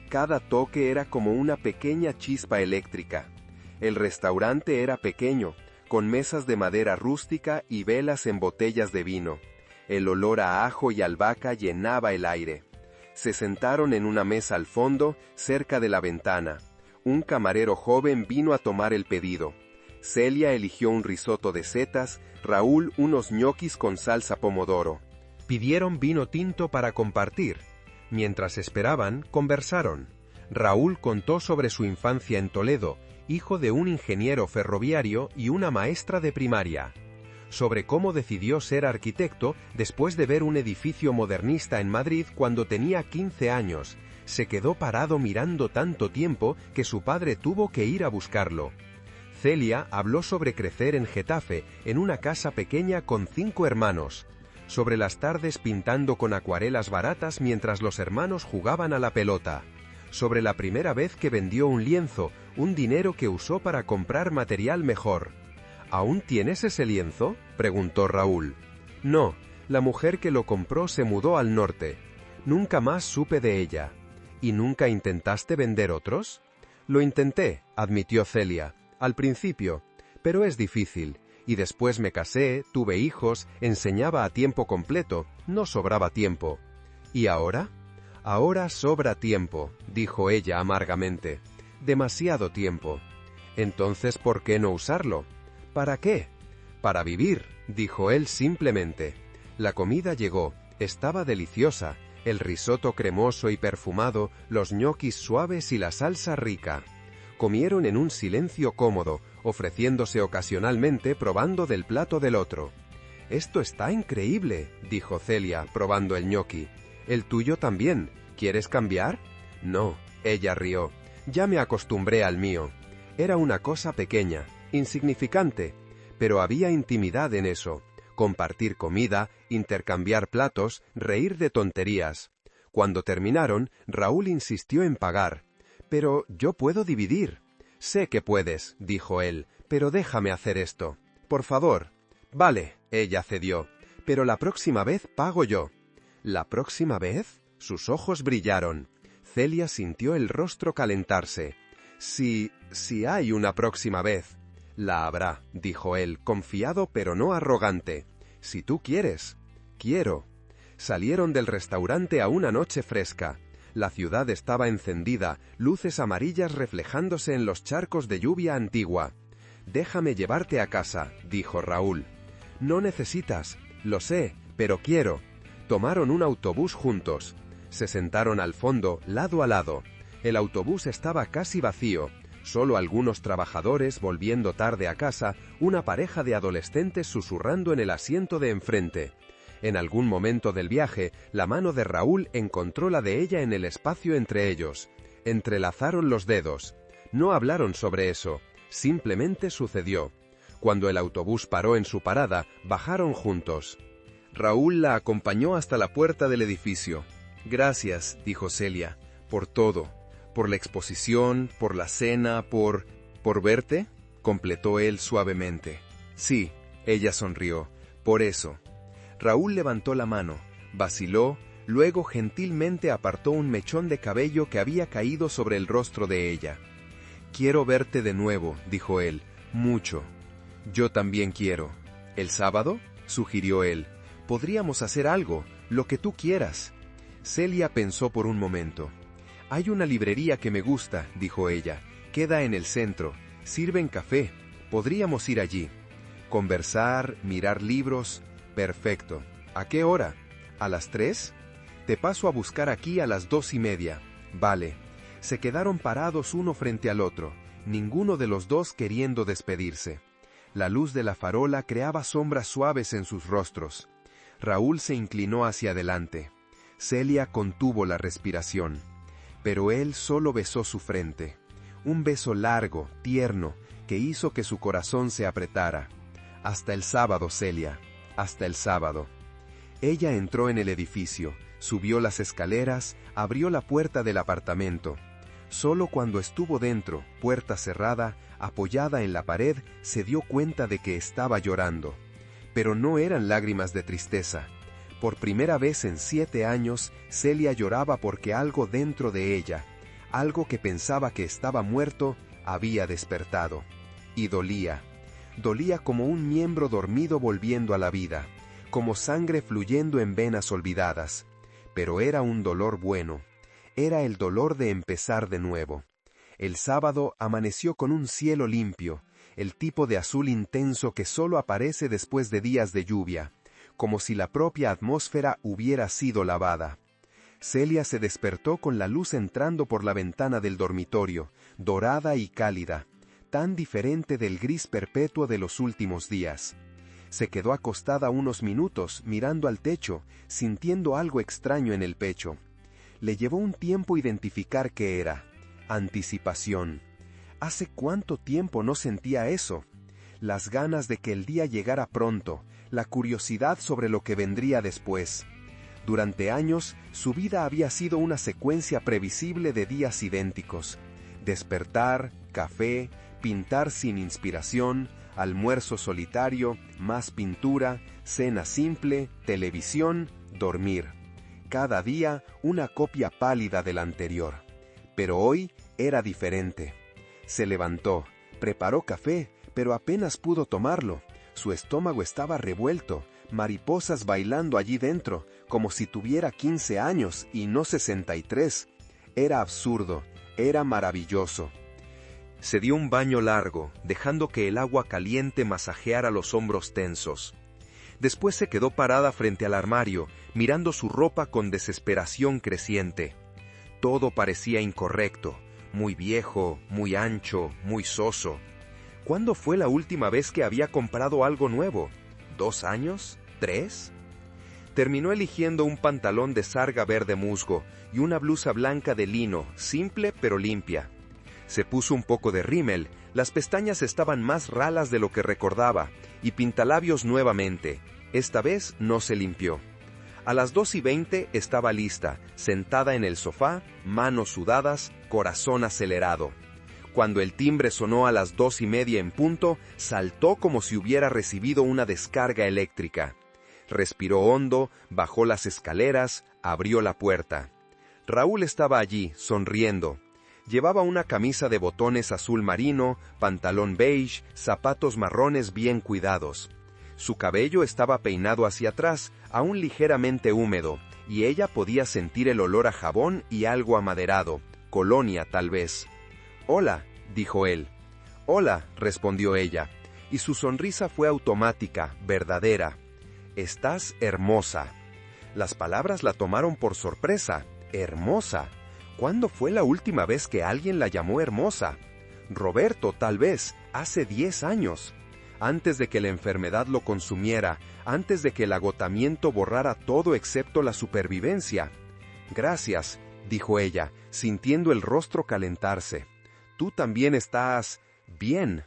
Cada toque era como una pequeña chispa eléctrica. El restaurante era pequeño, con mesas de madera rústica y velas en botellas de vino. El olor a ajo y albahaca llenaba el aire. Se sentaron en una mesa al fondo, cerca de la ventana. Un camarero joven vino a tomar el pedido. Celia eligió un risotto de setas, Raúl unos ñoquis con salsa pomodoro. Pidieron vino tinto para compartir. Mientras esperaban, conversaron. Raúl contó sobre su infancia en Toledo, hijo de un ingeniero ferroviario y una maestra de primaria. Sobre cómo decidió ser arquitecto después de ver un edificio modernista en Madrid cuando tenía 15 años. Se quedó parado mirando tanto tiempo que su padre tuvo que ir a buscarlo. Celia habló sobre crecer en Getafe, en una casa pequeña con 5 hermanos. Sobre las tardes pintando con acuarelas baratas mientras los hermanos jugaban a la pelota. Sobre la primera vez que vendió un lienzo, un dinero que usó para comprar material mejor. ¿Aún tienes ese lienzo?, preguntó Raúl. No, la mujer que lo compró se mudó al norte. Nunca más supe de ella. ¿Y nunca intentaste vender otros? Lo intenté, admitió Celia, al principio, pero es difícil. Y después me casé, tuve hijos, enseñaba a tiempo completo, no sobraba tiempo. ¿Y ahora? Ahora sobra tiempo, dijo ella amargamente. Demasiado tiempo. Entonces, ¿por qué no usarlo? ¿Para qué? Para vivir, dijo él simplemente. La comida llegó, estaba deliciosa, el risotto cremoso y perfumado, los ñoquis suaves y la salsa rica. Comieron en un silencio cómodo, ofreciéndose ocasionalmente probando del plato del otro. «Esto está increíble», dijo Celia, probando el ñoqui. «El tuyo también. ¿Quieres cambiar?» «No», ella rió. «Ya me acostumbré al mío. Era una cosa pequeña, insignificante, pero había intimidad en eso. Compartir comida, intercambiar platos, reír de tonterías. Cuando terminaron, Raúl insistió en pagar. «Pero yo puedo dividir». «Sé que puedes», dijo él, «pero déjame hacer esto. Por favor». «Vale», ella cedió, «pero la próxima vez pago yo». «¿La próxima vez?» Sus ojos brillaron. Celia sintió el rostro calentarse. Si hay una próxima vez». «La habrá», dijo él, confiado pero no arrogante. «Si tú quieres». «Quiero». Salieron del restaurante a una noche fresca. La ciudad estaba encendida, luces amarillas reflejándose en los charcos de lluvia antigua. «Déjame llevarte a casa», dijo Raúl. «No necesitas, lo sé, pero quiero». Tomaron un autobús juntos. Se sentaron al fondo, lado a lado. El autobús estaba casi vacío. Solo algunos trabajadores volviendo tarde a casa, una pareja de adolescentes susurrando en el asiento de enfrente. En algún momento del viaje, la mano de Raúl encontró la de ella en el espacio entre ellos. Entrelazaron los dedos. No hablaron sobre eso, simplemente sucedió. Cuando el autobús paró en su parada, bajaron juntos. Raúl la acompañó hasta la puerta del edificio. «Gracias», dijo Celia, «por todo. Por la exposición, por la cena, por verte», completó él suavemente. «Sí», ella sonrió, «por eso». Raúl levantó la mano, vaciló, luego gentilmente apartó un mechón de cabello que había caído sobre el rostro de ella. «Quiero verte de nuevo», dijo él, «mucho». «Yo también quiero». «¿El sábado?», sugirió él. «Podríamos hacer algo, lo que tú quieras». Celia pensó por un momento. «Hay una librería que me gusta», dijo ella. «Queda en el centro. Sirven café. Podríamos ir allí. Conversar, mirar libros. Perfecto. ¿A qué hora? ¿A las 3? Te paso a buscar aquí a las 2:30. Vale. Se quedaron parados uno frente al otro, ninguno de los dos queriendo despedirse. La luz de la farola creaba sombras suaves en sus rostros. Raúl se inclinó hacia adelante. Celia contuvo la respiración. Pero él solo besó su frente. Un beso largo, tierno, que hizo que su corazón se apretara. Hasta el sábado, Celia. Hasta el sábado. Ella entró en el edificio, subió las escaleras, abrió la puerta del apartamento. Solo cuando estuvo dentro, puerta cerrada, apoyada en la pared, se dio cuenta de que estaba llorando. Pero no eran lágrimas de tristeza. Por primera vez en 7 años, Celia lloraba porque algo dentro de ella, algo que pensaba que estaba muerto, había despertado. Y dolía. Dolía como un miembro dormido volviendo a la vida, como sangre fluyendo en venas olvidadas. Pero era un dolor bueno. Era el dolor de empezar de nuevo. El sábado amaneció con un cielo limpio, el tipo de azul intenso que solo aparece después de días de lluvia, como si la propia atmósfera hubiera sido lavada. Celia se despertó con la luz entrando por la ventana del dormitorio, dorada y cálida, tan diferente del gris perpetuo de los últimos días. Se quedó acostada unos minutos, mirando al techo, sintiendo algo extraño en el pecho. Le llevó un tiempo identificar qué era. Anticipación. ¿Hace cuánto tiempo no sentía eso? Las ganas de que el día llegara pronto, la curiosidad sobre lo que vendría después. Durante años, su vida había sido una secuencia previsible de días idénticos. Despertar, café, pintar sin inspiración, almuerzo solitario, más pintura, cena simple, televisión, dormir. Cada día una copia pálida del anterior. Pero hoy era diferente. Se levantó, preparó café, pero apenas pudo tomarlo. Su estómago estaba revuelto, mariposas bailando allí dentro, como si tuviera 15 años y no 63. Era absurdo, era maravilloso. Se dio un baño largo, dejando que el agua caliente masajeara los hombros tensos. Después se quedó parada frente al armario, mirando su ropa con desesperación creciente. Todo parecía incorrecto, muy viejo, muy ancho, muy soso. ¿Cuándo fue la última vez que había comprado algo nuevo? ¿2 años? ¿3? Terminó eligiendo un pantalón de sarga verde musgo y una blusa blanca de lino, simple pero limpia. Se puso un poco de rímel, las pestañas estaban más ralas de lo que recordaba, y pintalabios nuevamente. Esta vez no se limpió. A las 2:20 estaba lista, sentada en el sofá, manos sudadas, corazón acelerado. Cuando el timbre sonó a las 2:30 en punto, saltó como si hubiera recibido una descarga eléctrica. Respiró hondo, bajó las escaleras, abrió la puerta. Raúl estaba allí, sonriendo. Llevaba una camisa de botones azul marino, pantalón beige, zapatos marrones bien cuidados. Su cabello estaba peinado hacia atrás, aún ligeramente húmedo, y ella podía sentir el olor a jabón y algo amaderado, colonia tal vez. «Hola», dijo él. «Hola», respondió ella, y su sonrisa fue automática, verdadera. «Estás hermosa». Las palabras la tomaron por sorpresa. «Hermosa». ¿Cuándo fue la última vez que alguien la llamó hermosa? Roberto, tal vez, hace 10 años. Antes de que la enfermedad lo consumiera, antes de que el agotamiento borrara todo excepto la supervivencia. «Gracias», dijo ella, sintiendo el rostro calentarse. «Tú también estás bien».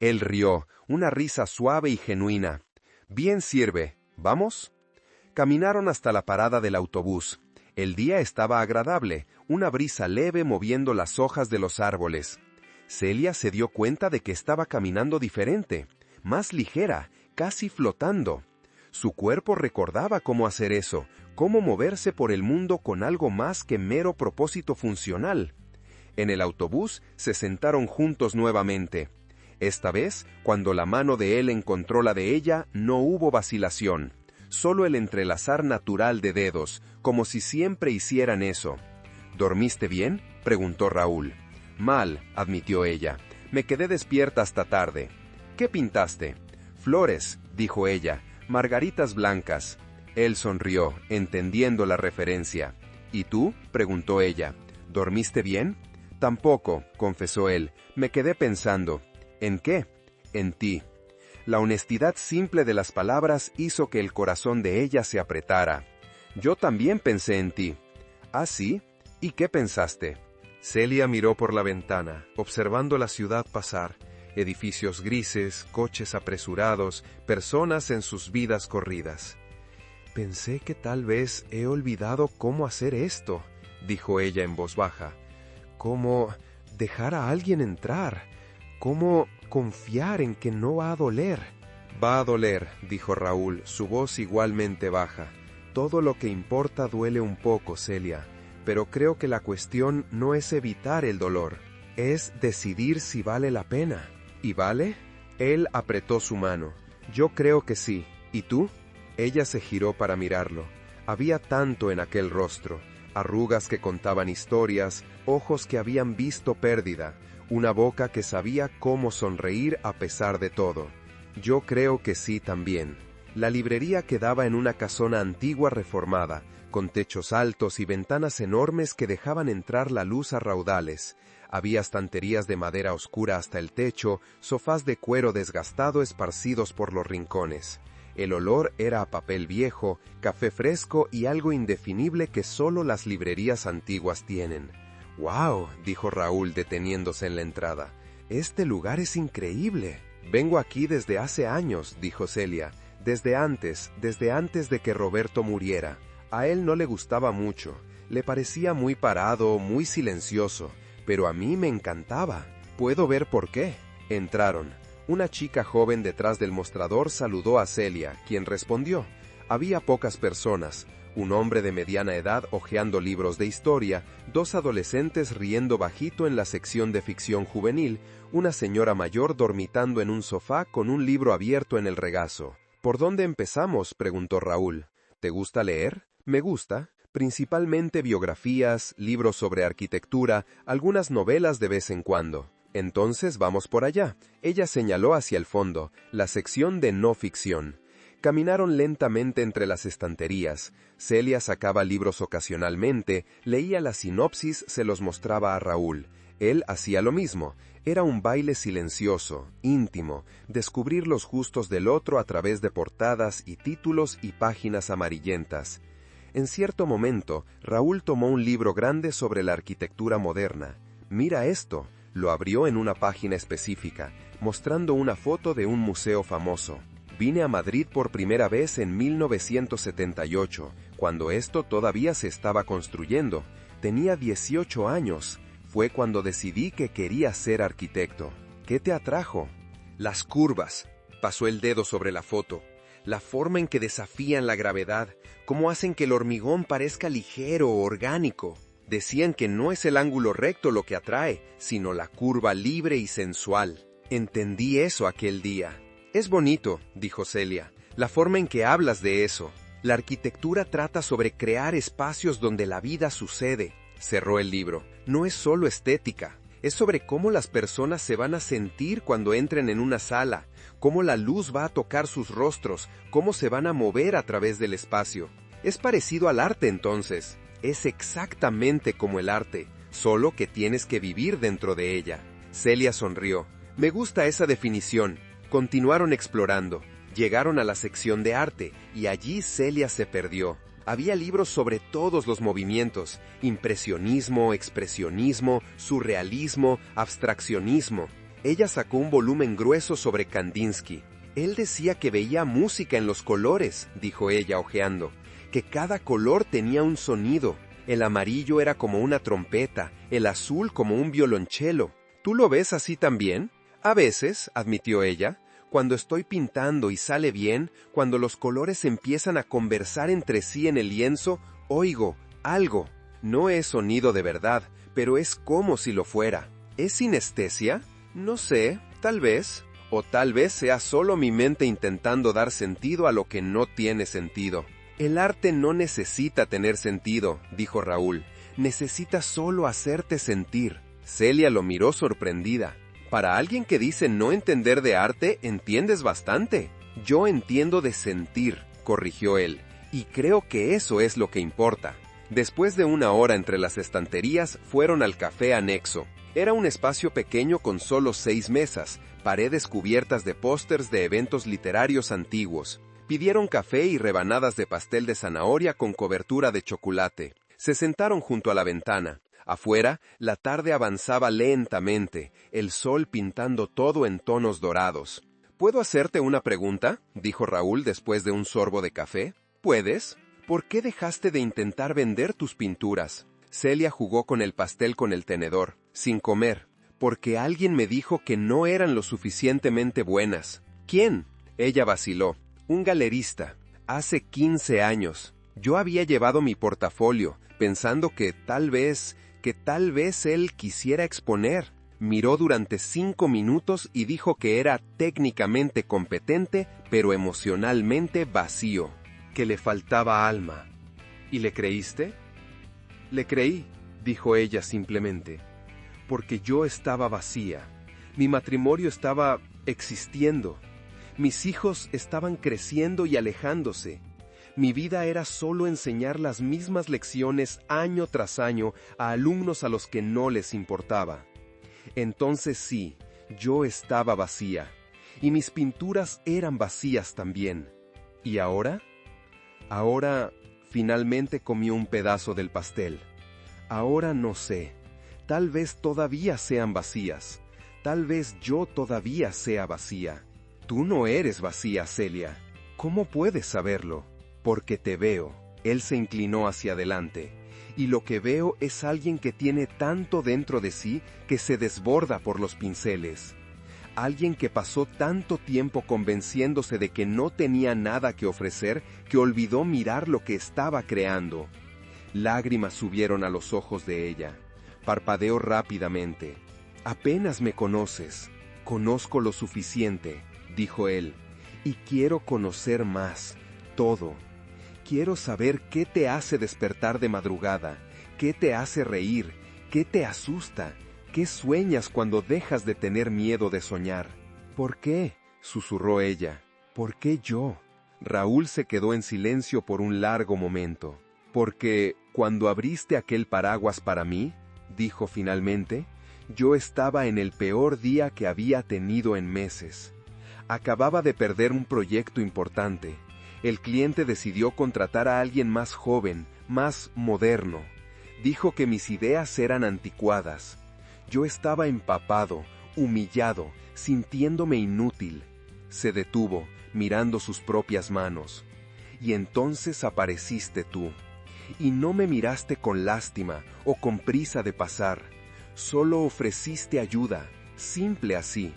Él rió, una risa suave y genuina. «Bien sirve. ¿Vamos?» Caminaron hasta la parada del autobús. El día estaba agradable, una brisa leve moviendo las hojas de los árboles. Celia se dio cuenta de que estaba caminando diferente, más ligera, casi flotando. Su cuerpo recordaba cómo hacer eso, cómo moverse por el mundo con algo más que mero propósito funcional. En el autobús se sentaron juntos nuevamente. Esta vez, cuando la mano de él encontró la de ella, no hubo vacilación. Solo el entrelazar natural de dedos, como si siempre hicieran eso. «¿Dormiste bien?», preguntó Raúl. «Mal», admitió ella. «Me quedé despierta hasta tarde». «¿Qué pintaste?» «Flores», dijo ella, «margaritas blancas». Él sonrió, entendiendo la referencia. ¿Y tú?, preguntó ella. ¿Dormiste bien? Tampoco, confesó él. Me quedé pensando. ¿En qué? En ti. La honestidad simple de las palabras hizo que el corazón de ella se apretara. Yo también pensé en ti. ¿Ah, sí? ¿Y qué pensaste? Celia miró por la ventana, observando la ciudad pasar. Edificios grises, coches apresurados, personas en sus vidas corridas. Pensé que tal vez he olvidado cómo hacer esto, dijo ella en voz baja. Cómo dejar a alguien entrar. Cómo confiar en que no va a doler. Va a doler, dijo Raúl, su voz igualmente baja. Todo lo que importa duele un poco, Celia, pero creo que la cuestión no es evitar el dolor, es decidir si vale la pena. ¿Y vale? Él apretó su mano. Yo creo que sí. ¿Y tú? Ella se giró para mirarlo. Había tanto en aquel rostro, arrugas que contaban historias, ojos que habían visto pérdida, una boca que sabía cómo sonreír a pesar de todo. Yo creo que sí también. La librería quedaba en una casona antigua reformada, con techos altos y ventanas enormes que dejaban entrar la luz a raudales. Había estanterías de madera oscura hasta el techo, sofás de cuero desgastado esparcidos por los rincones. El olor era a papel viejo, café fresco y algo indefinible que solo las librerías antiguas tienen. «¡Wow!», dijo Raúl deteniéndose en la entrada. «Este lugar es increíble». «Vengo aquí desde hace años», dijo Celia. Desde antes de que Roberto muriera. A él no le gustaba mucho. Le parecía muy parado, muy silencioso. Pero a mí me encantaba. Puedo ver por qué». Entraron. Una chica joven detrás del mostrador saludó a Celia, quien respondió. Había pocas personas. Un hombre de mediana edad hojeando libros de historia, dos adolescentes riendo bajito en la sección de ficción juvenil, una señora mayor dormitando en un sofá con un libro abierto en el regazo. «¿Por dónde empezamos?», preguntó Raúl. «¿Te gusta leer?». «Me gusta. Principalmente biografías, libros sobre arquitectura, algunas novelas de vez en cuando». «Entonces vamos por allá». Ella señaló hacia el fondo, la sección de no ficción. Caminaron lentamente entre las estanterías. Celia sacaba libros ocasionalmente, leía la sinopsis, se los mostraba a Raúl. Él hacía lo mismo. Era un baile silencioso, íntimo, descubrir los gustos del otro a través de portadas y títulos y páginas amarillentas. En cierto momento, Raúl tomó un libro grande sobre la arquitectura moderna. «Mira esto». Lo abrió en una página específica, mostrando una foto de un museo famoso. «Vine a Madrid por primera vez en 1978, cuando esto todavía se estaba construyendo. Tenía 18 años. Fue cuando decidí que quería ser arquitecto». «¿Qué te atrajo?» «Las curvas». Pasó el dedo sobre la foto. «La forma en que desafían la gravedad, cómo hacen que el hormigón parezca ligero o orgánico». Decían que no es el ángulo recto lo que atrae, sino la curva libre y sensual. Entendí eso aquel día. «Es bonito», dijo Celia, «la forma en que hablas de eso. La arquitectura trata sobre crear espacios donde la vida sucede». Cerró el libro. «No es solo estética, es sobre cómo las personas se van a sentir cuando entren en una sala, cómo la luz va a tocar sus rostros, cómo se van a mover a través del espacio. Es parecido al arte entonces». «Es exactamente como el arte, solo que tienes que vivir dentro de ella». Celia sonrió. «Me gusta esa definición». Continuaron explorando. Llegaron a la sección de arte, y allí Celia se perdió. Había libros sobre todos los movimientos: impresionismo, expresionismo, surrealismo, abstraccionismo. Ella sacó un volumen grueso sobre Kandinsky. «Él decía que veía música en los colores», dijo ella hojeando. «Que cada color tenía un sonido. El amarillo era como una trompeta, el azul como un violonchelo. ¿Tú lo ves así también?» «A veces», admitió ella, «cuando estoy pintando y sale bien, cuando los colores empiezan a conversar entre sí en el lienzo, oigo algo. No es sonido de verdad, pero es como si lo fuera». «¿Es sinestesia?» «No sé, tal vez. O tal vez sea solo mi mente intentando dar sentido a lo que no tiene sentido». «El arte no necesita tener sentido», dijo Raúl. «Necesita solo hacerte sentir». Celia lo miró sorprendida. «Para alguien que dice no entender de arte, entiendes bastante». «Yo entiendo de sentir», corrigió él. Y creo que eso es lo que importa. Después de una hora entre las estanterías, fueron al café anexo. Era un espacio pequeño con solo 6 mesas, paredes cubiertas de pósters de eventos literarios antiguos. Pidieron café y rebanadas de pastel de zanahoria con cobertura de chocolate. Se sentaron junto a la ventana. Afuera, la tarde avanzaba lentamente, el sol pintando todo en tonos dorados. ¿Puedo hacerte una pregunta?, dijo Raúl después de un sorbo de café. ¿Puedes? ¿Por qué dejaste de intentar vender tus pinturas? Celia jugó con el pastel con el tenedor, sin comer, porque alguien me dijo que no eran lo suficientemente buenas. ¿Quién? Ella vaciló. Un galerista. Hace 15 años. Yo había llevado mi portafolio, pensando que tal vez él quisiera exponer. Miró durante 5 minutos y dijo que era técnicamente competente, pero emocionalmente vacío, que le faltaba alma. ¿Y le creíste? Le creí, dijo ella simplemente, porque yo estaba vacía. Mi matrimonio estaba existiendo. Mis hijos estaban creciendo y alejándose. Mi vida era solo enseñar las mismas lecciones año tras año a alumnos a los que no les importaba. Entonces sí, yo estaba vacía, y mis pinturas eran vacías también. ¿Y ahora? Ahora, finalmente comió un pedazo del pastel. Ahora no sé, tal vez todavía sean vacías, tal vez yo todavía sea vacía. Tú no eres vacía, Celia. ¿Cómo puedes saberlo? Porque te veo. Él se inclinó hacia adelante. Y lo que veo es alguien que tiene tanto dentro de sí que se desborda por los pinceles. Alguien que pasó tanto tiempo convenciéndose de que no tenía nada que ofrecer que olvidó mirar lo que estaba creando. Lágrimas subieron a los ojos de ella. Parpadeó rápidamente. Apenas me conoces. Conozco lo suficiente, dijo él. Y quiero conocer más. Todo. Quiero saber qué te hace despertar de madrugada, qué te hace reír, qué te asusta, qué sueñas cuando dejas de tener miedo de soñar. ¿Por qué?, susurró ella. ¿Por qué yo? Raúl se quedó en silencio por un largo momento. Porque cuando abriste aquel paraguas para mí, dijo finalmente, yo estaba en el peor día que había tenido en meses. Acababa de perder un proyecto importante. El cliente decidió contratar a alguien más joven, más moderno. Dijo que mis ideas eran anticuadas. Yo estaba empapado, humillado, sintiéndome inútil. Se detuvo, mirando sus propias manos. Y entonces apareciste tú. Y no me miraste con lástima o con prisa de pasar. Solo ofreciste ayuda, simple así.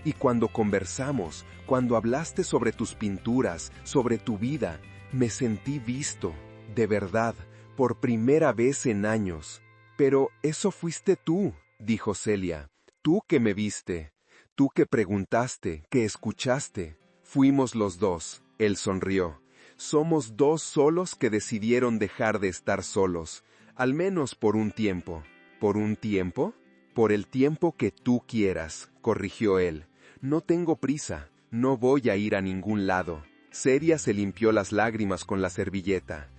Y cuando conversamos, cuando hablaste sobre tus pinturas, sobre tu vida, me sentí visto, de verdad, por primera vez en años. Pero eso fuiste tú, dijo Celia. Tú que me viste, tú que preguntaste, que escuchaste. Fuimos los dos, él sonrió. Somos dos solos que decidieron dejar de estar solos, al menos por un tiempo. ¿Por un tiempo? Por el tiempo que tú quieras, corrigió él. No tengo prisa, no voy a ir a ningún lado. Celia se limpió las lágrimas con la servilleta.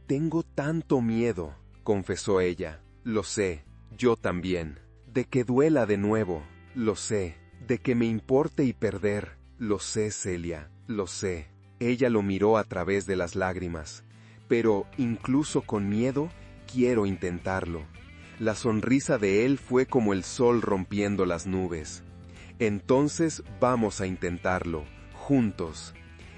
Tengo tanto miedo, confesó ella. Lo sé, yo también. De que duela de nuevo, lo sé. De que me importe y perder, lo sé, Celia, lo sé. Ella lo miró a través de las lágrimas. Pero, incluso con miedo, quiero intentarlo. La sonrisa de él fue como el sol rompiendo las nubes. Entonces vamos a intentarlo, juntos.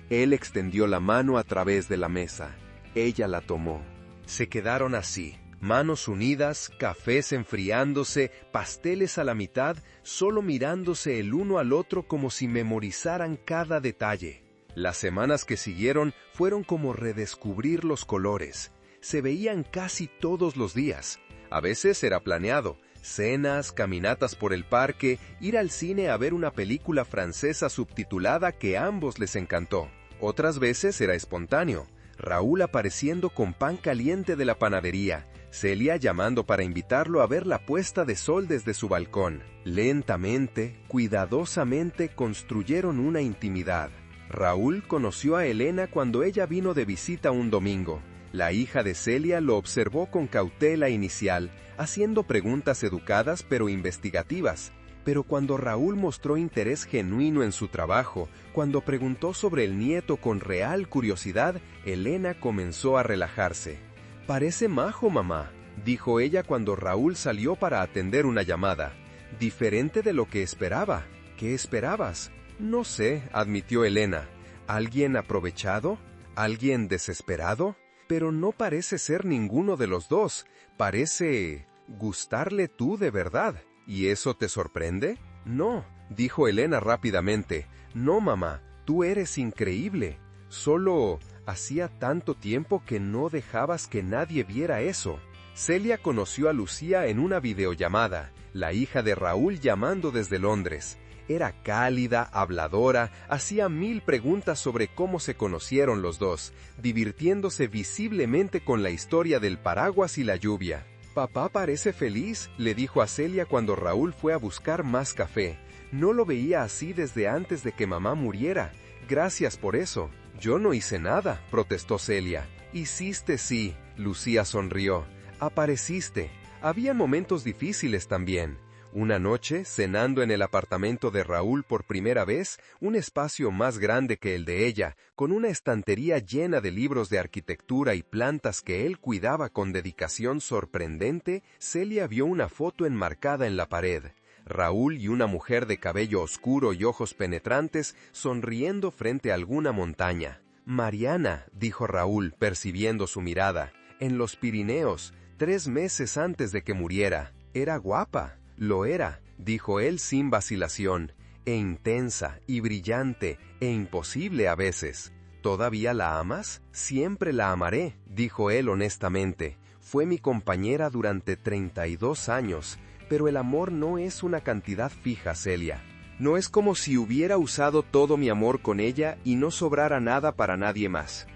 Él extendió la mano a través de la mesa. Ella la tomó. Se quedaron así, manos unidas, cafés enfriándose, pasteles a la mitad, solo mirándose el uno al otro como si memorizaran cada detalle. Las semanas que siguieron fueron como redescubrir los colores. Se veían casi todos los días. A veces era planeado. Cenas, caminatas por el parque, ir al cine a ver una película francesa subtitulada que a ambos les encantó. Otras veces era espontáneo. Raúl apareciendo con pan caliente de la panadería, Celia llamando para invitarlo a ver la puesta de sol desde su balcón. Lentamente, cuidadosamente construyeron una intimidad. Raúl conoció a Elena cuando ella vino de visita un domingo. La hija de Celia lo observó con cautela inicial, haciendo preguntas educadas pero investigativas. Pero cuando Raúl mostró interés genuino en su trabajo, cuando preguntó sobre el nieto con real curiosidad, Elena comenzó a relajarse. «Parece majo, mamá», dijo ella cuando Raúl salió para atender una llamada. «Diferente de lo que esperaba. ¿Qué esperabas?» «No sé», admitió Elena. «¿Alguien aprovechado? ¿Alguien desesperado? Pero no parece ser ninguno de los dos. Parece gustarle tú de verdad. ¿Y eso te sorprende?» «No», dijo Elena rápidamente. «No, mamá, tú eres increíble. Solo hacía tanto tiempo que no dejabas que nadie viera eso». Celia conoció a Lucía en una videollamada, la hija de Raúl llamando desde Londres. Era cálida, habladora, hacía 1000 preguntas sobre cómo se conocieron los dos, divirtiéndose visiblemente con la historia del paraguas y la lluvia. «Papá parece feliz», le dijo a Celia cuando Raúl fue a buscar más café. «No lo veía así desde antes de que mamá muriera. Gracias por eso». «Yo no hice nada», protestó Celia. «Hiciste sí», Lucía sonrió. «Apareciste. Había momentos difíciles también». Una noche, cenando en el apartamento de Raúl por primera vez, un espacio más grande que el de ella, con una estantería llena de libros de arquitectura y plantas que él cuidaba con dedicación sorprendente, Celia vio una foto enmarcada en la pared. Raúl y una mujer de cabello oscuro y ojos penetrantes sonriendo frente a alguna montaña. «Mariana», dijo Raúl, percibiendo su mirada, «en los Pirineos, 3 meses antes de que muriera. Era guapa». «Lo era», dijo él sin vacilación, «e intensa, y brillante, e imposible a veces». «¿Todavía la amas?» «Siempre la amaré», dijo él honestamente. «Fue mi compañera durante 32 años, pero el amor no es una cantidad fija, Celia. No es como si hubiera usado todo mi amor con ella y no sobrara nada para nadie más».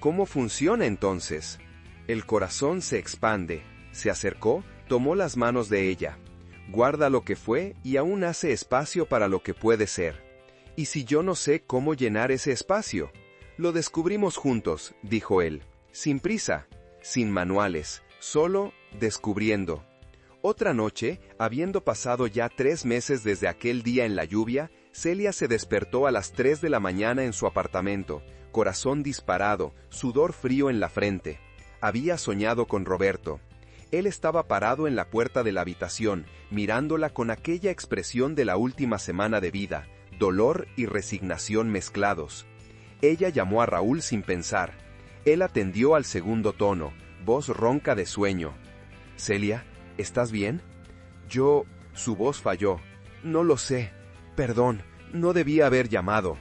«¿Cómo funciona entonces?» El corazón se expande. Se acercó, tomó las manos de ella. Guarda lo que fue y aún hace espacio para lo que puede ser. ¿Y si yo no sé cómo llenar ese espacio? Lo descubrimos juntos, dijo él, sin prisa, sin manuales, solo descubriendo. Otra noche, habiendo pasado ya 3 meses desde aquel día en la lluvia, Celia se despertó a las 3 de la mañana en su apartamento, corazón disparado, sudor frío en la frente. Había soñado con Roberto. Él estaba parado en la puerta de la habitación, mirándola con aquella expresión de la última semana de vida, dolor y resignación mezclados. Ella llamó a Raúl sin pensar. Él atendió al segundo tono, voz ronca de sueño. «Celia, ¿estás bien?» Su voz falló. «No lo sé. Perdón, no debía haber llamado».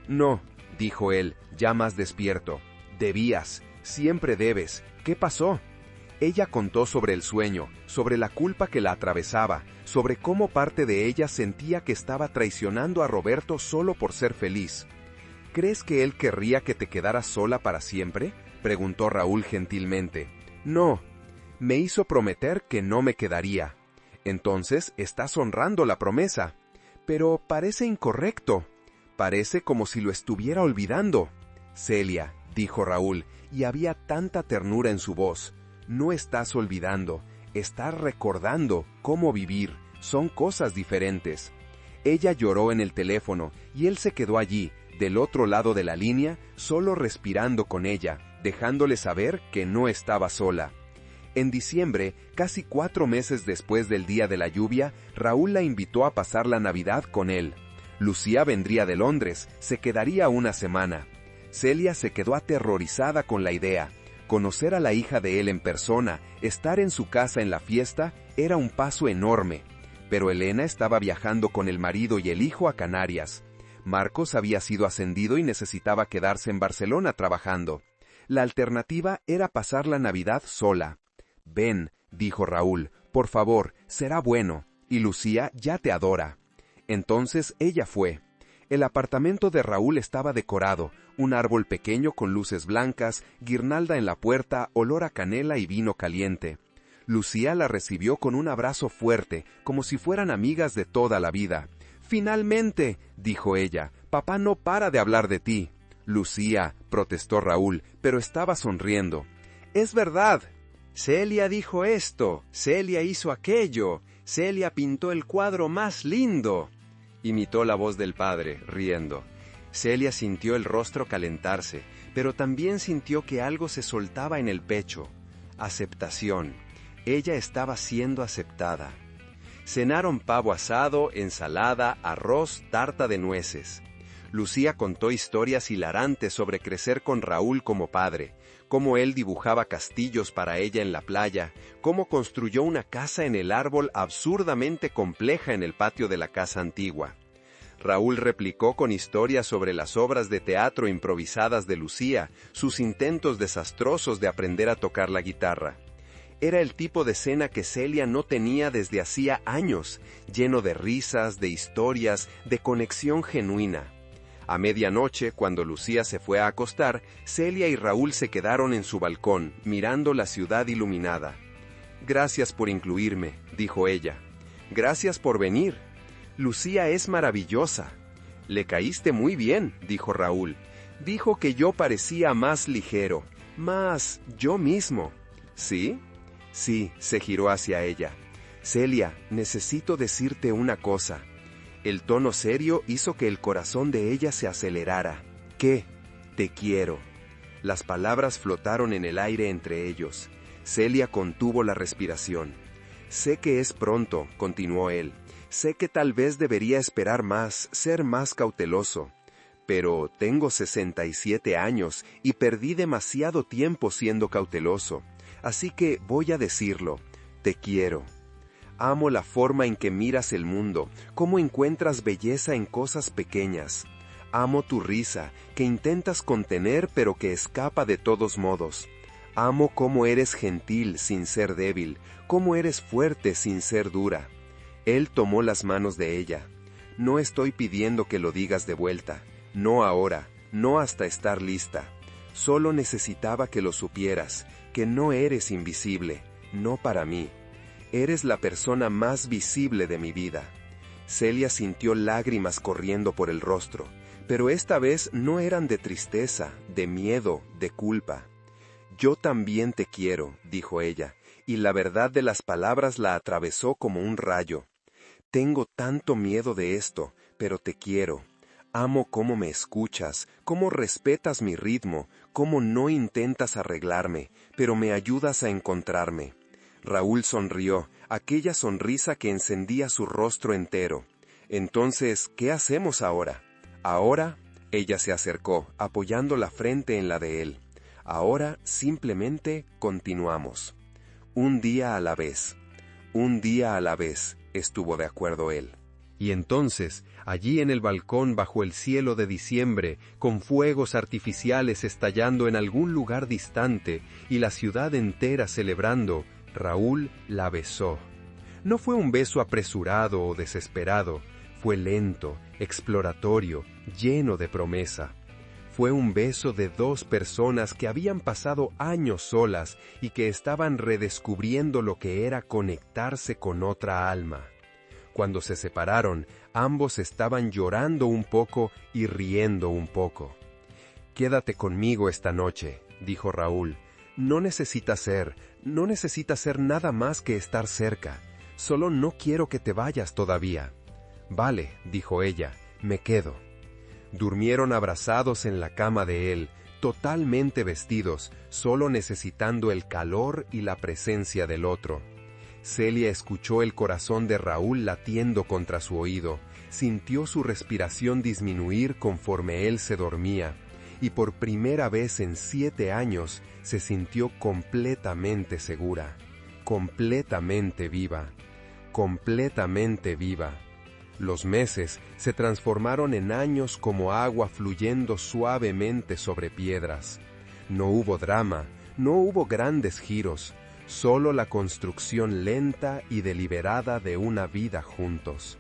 «No», dijo él, ya más despierto. «Debías. Siempre debes. ¿Qué pasó?» Ella contó sobre el sueño, sobre la culpa que la atravesaba, sobre cómo parte de ella sentía que estaba traicionando a Roberto solo por ser feliz. «¿Crees que él querría que te quedaras sola para siempre?», preguntó Raúl gentilmente. «No. Me hizo prometer que no me quedaría». «Entonces estás honrando la promesa». «Pero parece incorrecto. Parece como si lo estuviera olvidando». «Celia», dijo Raúl, y había tanta ternura en su voz. «No estás olvidando, estás recordando cómo vivir, son cosas diferentes». Ella lloró en el teléfono y él se quedó allí, del otro lado de la línea, solo respirando con ella, dejándole saber que no estaba sola. En diciembre, casi 4 meses después del día de la lluvia, Raúl la invitó a pasar la Navidad con él. Lucía vendría de Londres, se quedaría una semana. Celia se quedó aterrorizada con la idea. Conocer a la hija de él en persona, estar en su casa en la fiesta, era un paso enorme. Pero Elena estaba viajando con el marido y el hijo a Canarias. Marcos había sido ascendido y necesitaba quedarse en Barcelona trabajando. La alternativa era pasar la Navidad sola. «Ven», dijo Raúl, «por favor, será bueno, y Lucía ya te adora». Entonces ella fue. El apartamento de Raúl estaba decorado, un árbol pequeño con luces blancas, guirnalda en la puerta, olor a canela y vino caliente. Lucía la recibió con un abrazo fuerte, como si fueran amigas de toda la vida. «Finalmente», dijo ella, Papá no para de hablar de ti. Lucía, protestó Raúl, pero estaba sonriendo. Es verdad. Celia dijo esto, Celia hizo aquello, Celia pintó el cuadro más lindo. Imitó la voz del padre, riendo. Celia sintió el rostro calentarse, pero también sintió que algo se soltaba en el pecho. Aceptación. Ella estaba siendo aceptada. Cenaron pavo asado, ensalada, arroz, tarta de nueces. Lucía contó historias hilarantes sobre crecer con Raúl como padre, cómo él dibujaba castillos para ella en la playa, cómo construyó una casa en el árbol absurdamente compleja en el patio de la casa antigua. Raúl replicó con historias sobre las obras de teatro improvisadas de Lucía, sus intentos desastrosos de aprender a tocar la guitarra. Era el tipo de cena que Celia no tenía desde hacía años, lleno de risas, de historias, de conexión genuina. A medianoche, cuando Lucía se fue a acostar, Celia y Raúl se quedaron en su balcón, mirando la ciudad iluminada. «Gracias por incluirme», dijo ella. «Gracias por venir. Lucía es maravillosa». «Le caíste muy bien», dijo Raúl. «Dijo que yo parecía más ligero, más yo mismo». «¿Sí?» «Sí», se giró hacia ella. «Celia, necesito decirte una cosa». El tono serio hizo que el corazón de ella se acelerara. «¿Qué?» «Te quiero». Las palabras flotaron en el aire entre ellos. Celia contuvo la respiración. «Sé que es pronto», continuó él. «Sé que tal vez debería esperar más, ser más cauteloso. Pero tengo 67 años y perdí demasiado tiempo siendo cauteloso. Así que voy a decirlo. Te quiero». Amo la forma en que miras el mundo, cómo encuentras belleza en cosas pequeñas. Amo tu risa, que intentas contener pero que escapa de todos modos. Amo cómo eres gentil sin ser débil, cómo eres fuerte sin ser dura. Él tomó las manos de ella. No estoy pidiendo que lo digas de vuelta, no ahora, no hasta estar lista. Solo necesitaba que lo supieras, que no eres invisible, no para mí. Eres la persona más visible de mi vida. Celia sintió lágrimas corriendo por el rostro, pero esta vez no eran de tristeza, de miedo, de culpa. Yo también te quiero, dijo ella, y la verdad de las palabras la atravesó como un rayo. Tengo tanto miedo de esto, pero te quiero. Amo cómo me escuchas, cómo respetas mi ritmo, cómo no intentas arreglarme, pero me ayudas a encontrarme. Raúl sonrió, aquella sonrisa que encendía su rostro entero. Entonces, ¿qué hacemos ahora? Ahora, ella se acercó, apoyando la frente en la de él. Ahora, simplemente, continuamos. Un día a la vez. Un día a la vez, estuvo de acuerdo él. Y entonces, allí en el balcón bajo el cielo de diciembre, con fuegos artificiales estallando en algún lugar distante y la ciudad entera celebrando, Raúl la besó. No fue un beso apresurado o desesperado, fue lento, exploratorio, lleno de promesa. Fue un beso de dos personas que habían pasado años solas y que estaban redescubriendo lo que era conectarse con otra alma. Cuando se separaron, ambos estaban llorando un poco y riendo un poco. «Quédate conmigo esta noche», dijo Raúl. No necesitas ser nada más que estar cerca. Solo no quiero que te vayas todavía». «Vale», dijo ella, «me quedo». Durmieron abrazados en la cama de él, totalmente vestidos, solo necesitando el calor y la presencia del otro. Celia escuchó el corazón de Raúl latiendo contra su oído, sintió su respiración disminuir conforme él se dormía, y por primera vez en 7 años se sintió completamente segura, completamente viva, completamente viva. Los meses se transformaron en años como agua fluyendo suavemente sobre piedras. No hubo drama, no hubo grandes giros, solo la construcción lenta y deliberada de una vida juntos.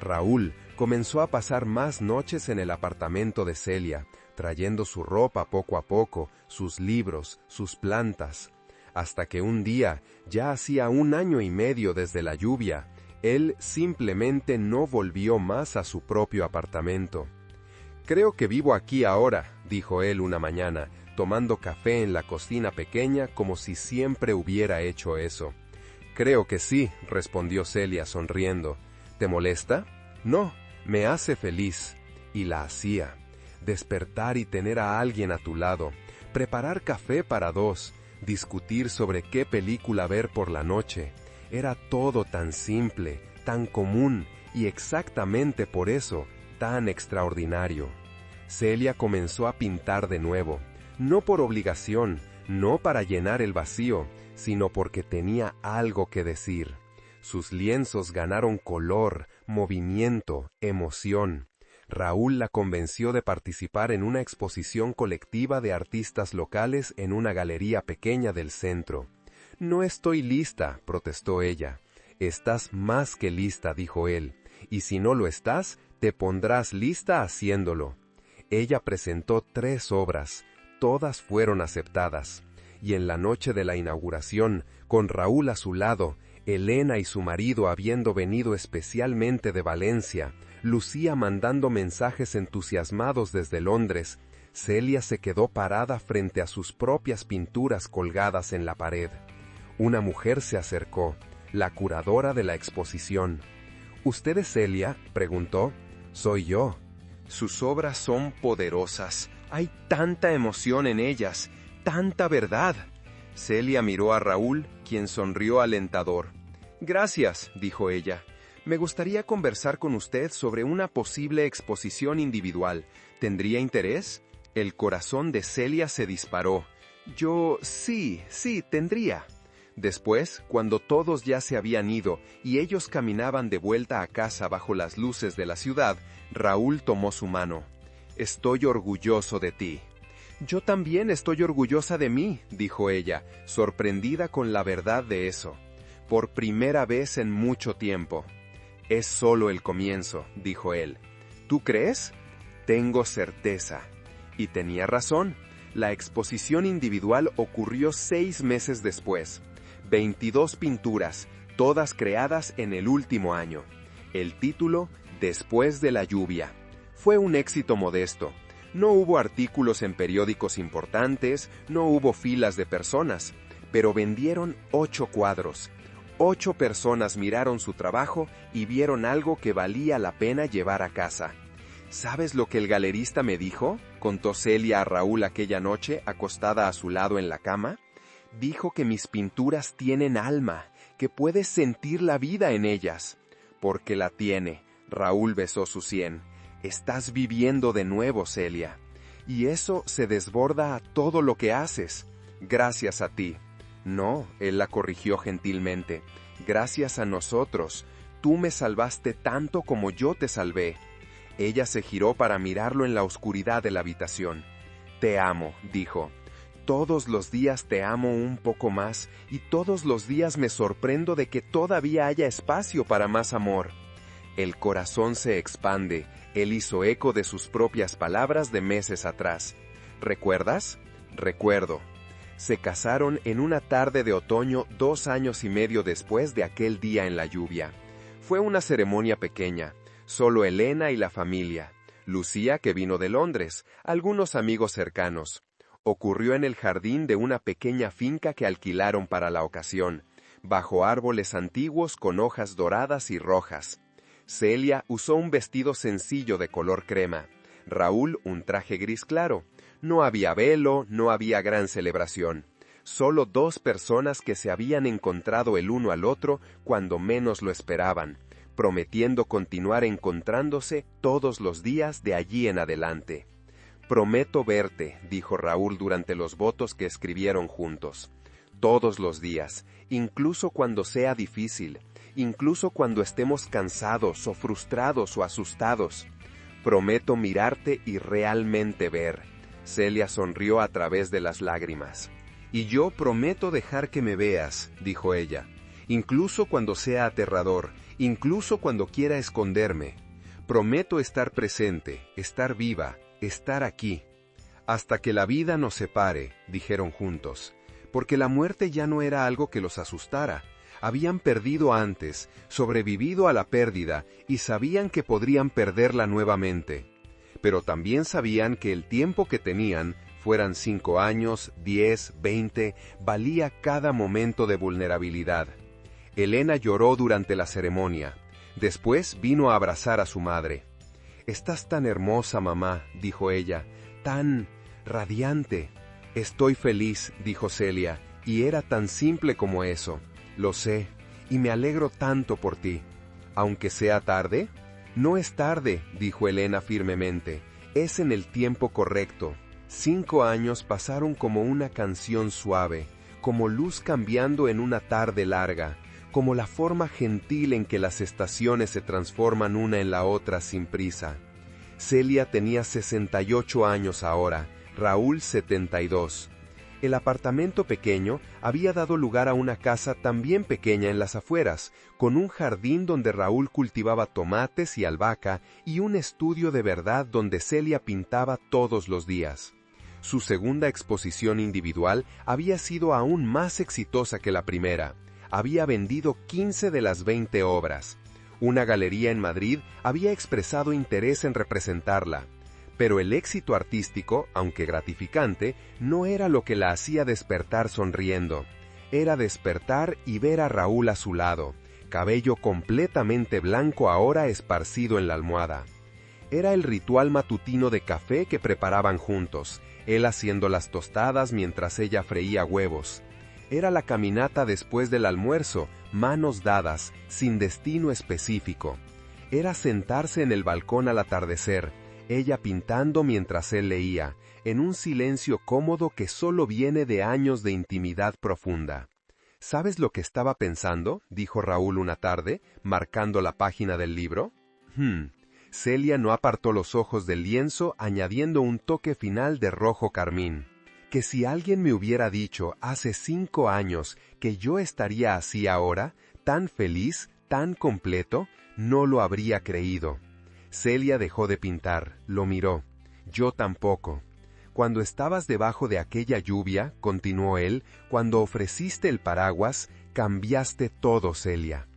Raúl comenzó a pasar más noches en el apartamento de Celia, trayendo su ropa poco a poco, sus libros, sus plantas, hasta que un día, ya hacía 1 año y medio desde la lluvia, él simplemente no volvió más a su propio apartamento. Creo que vivo aquí ahora, dijo él una mañana, tomando café en la cocina pequeña como si siempre hubiera hecho eso. Creo que sí, respondió Celia sonriendo. ¿Te molesta? No, me hace feliz. Y la hacía. Despertar y tener a alguien a tu lado, preparar café para dos, discutir sobre qué película ver por la noche. Era todo tan simple, tan común y exactamente por eso tan extraordinario. Celia comenzó a pintar de nuevo, no por obligación, no para llenar el vacío, sino porque tenía algo que decir. Sus lienzos ganaron color, movimiento, emoción. Raúl la convenció de participar en una exposición colectiva de artistas locales en una galería pequeña del centro. «No estoy lista», protestó ella. «Estás más que lista», dijo él, «y si no lo estás, te pondrás lista haciéndolo». Ella presentó 3 obras, todas fueron aceptadas, y en la noche de la inauguración, con Raúl a su lado, Elena y su marido habiendo venido especialmente de Valencia, Lucía mandando mensajes entusiasmados desde Londres, Celia se quedó parada frente a sus propias pinturas colgadas en la pared. Una mujer se acercó, la curadora de la exposición. «¿Usted es Celia?», preguntó. «Soy yo». «Sus obras son poderosas. Hay tanta emoción en ellas, tanta verdad». Celia miró a Raúl, quien sonrió alentador. «Gracias», dijo ella. «Me gustaría conversar con usted sobre una posible exposición individual. ¿Tendría interés?». El corazón de Celia se disparó. Sí, tendría». Después, cuando todos ya se habían ido y ellos caminaban de vuelta a casa bajo las luces de la ciudad, Raúl tomó su mano. «Estoy orgulloso de ti». «Yo también estoy orgullosa de mí», dijo ella, sorprendida con la verdad de eso. «Por primera vez en mucho tiempo». «Es solo el comienzo», dijo él. «¿Tú crees?». «Tengo certeza». Y tenía razón. La exposición individual ocurrió 6 meses después. 22 pinturas, todas creadas en el último año. El título, Después de la lluvia. Fue un éxito modesto. No hubo artículos en periódicos importantes, no hubo filas de personas, pero vendieron 8 cuadros. 8 personas miraron su trabajo y vieron algo que valía la pena llevar a casa. «¿Sabes lo que el galerista me dijo?», contó Celia a Raúl aquella noche, acostada a su lado en la cama. «Dijo que mis pinturas tienen alma, que puedes sentir la vida en ellas». «Porque la tiene», Raúl besó su sien. «Estás viviendo de nuevo, Celia. Y eso se desborda a todo lo que haces. Gracias a ti». «No», él la corrigió gentilmente. «Gracias a nosotros. Tú me salvaste tanto como yo te salvé». Ella se giró para mirarlo en la oscuridad de la habitación. «Te amo», dijo. «Todos los días te amo un poco más y todos los días me sorprendo de que todavía haya espacio para más amor». El corazón se expande. Él hizo eco de sus propias palabras de meses atrás. «¿Recuerdas?». «Recuerdo». Se casaron en una tarde de otoño 2 años y medio después de aquel día en la lluvia. Fue una ceremonia pequeña. Solo Elena y la familia, Lucía, que vino de Londres, algunos amigos cercanos. Ocurrió en el jardín de una pequeña finca que alquilaron para la ocasión, bajo árboles antiguos con hojas doradas y rojas. Celia usó un vestido sencillo de color crema, Raúl un traje gris claro. No había velo, no había gran celebración. Solo 2 personas que se habían encontrado el uno al otro cuando menos lo esperaban, prometiendo continuar encontrándose todos los días de allí en adelante. «Prometo verte», dijo Raúl durante los votos que escribieron juntos. «Todos los días, incluso cuando sea difícil, incluso cuando estemos cansados o frustrados o asustados. Prometo mirarte y realmente ver». Celia sonrió a través de las lágrimas. «Y yo prometo dejar que me veas», dijo ella, «incluso cuando sea aterrador, incluso cuando quiera esconderme. Prometo estar presente, estar viva, estar aquí. Hasta que la vida nos separe», dijeron juntos, porque la muerte ya no era algo que los asustara. Habían perdido antes, sobrevivido a la pérdida y sabían que podrían perderla nuevamente. pero también sabían que el tiempo que tenían, fueran 5 años, 10, 20, valía cada momento de vulnerabilidad. Elena lloró durante la ceremonia. Después vino a abrazar a su madre. «Estás tan hermosa, mamá», dijo ella, «tan radiante». «Estoy feliz», dijo Celia, y era tan simple como eso. «Lo sé, y me alegro tanto por ti». «¿Aunque sea tarde?» «No es tarde», dijo Elena firmemente, «es en el tiempo correcto». 5 años pasaron como una canción suave, como luz cambiando en una tarde larga, como la forma gentil en que las estaciones se transforman una en la otra sin prisa. Celia tenía 68 años ahora, Raúl 72. El apartamento pequeño había dado lugar a una casa también pequeña en las afueras, con un jardín donde Raúl cultivaba tomates y albahaca y un estudio de verdad donde Celia pintaba todos los días. Su segunda exposición individual había sido aún más exitosa que la primera. Había vendido 15 de las 20 obras. Una galería en Madrid había expresado interés en representarla. Pero el éxito artístico, aunque gratificante, no era lo que la hacía despertar sonriendo. Era despertar y ver a Raúl a su lado, cabello completamente blanco ahora esparcido en la almohada. Era el ritual matutino de café que preparaban juntos, él haciendo las tostadas mientras ella freía huevos. Era la caminata después del almuerzo, manos dadas, sin destino específico. Era sentarse en el balcón al atardecer, ella pintando mientras él leía, en un silencio cómodo que solo viene de años de intimidad profunda. ¿Sabes lo que estaba pensando?, dijo Raúl una tarde, marcando la página del libro. Celia no apartó los ojos del lienzo, añadiendo un toque final de rojo carmín. Que si alguien me hubiera dicho hace 5 años que yo estaría así ahora, tan feliz, tan completo, no lo habría creído. Celia dejó de pintar, lo miró. Yo tampoco. Cuando estabas debajo de aquella lluvia, continuó él, cuando ofreciste el paraguas, cambiaste todo, Celia.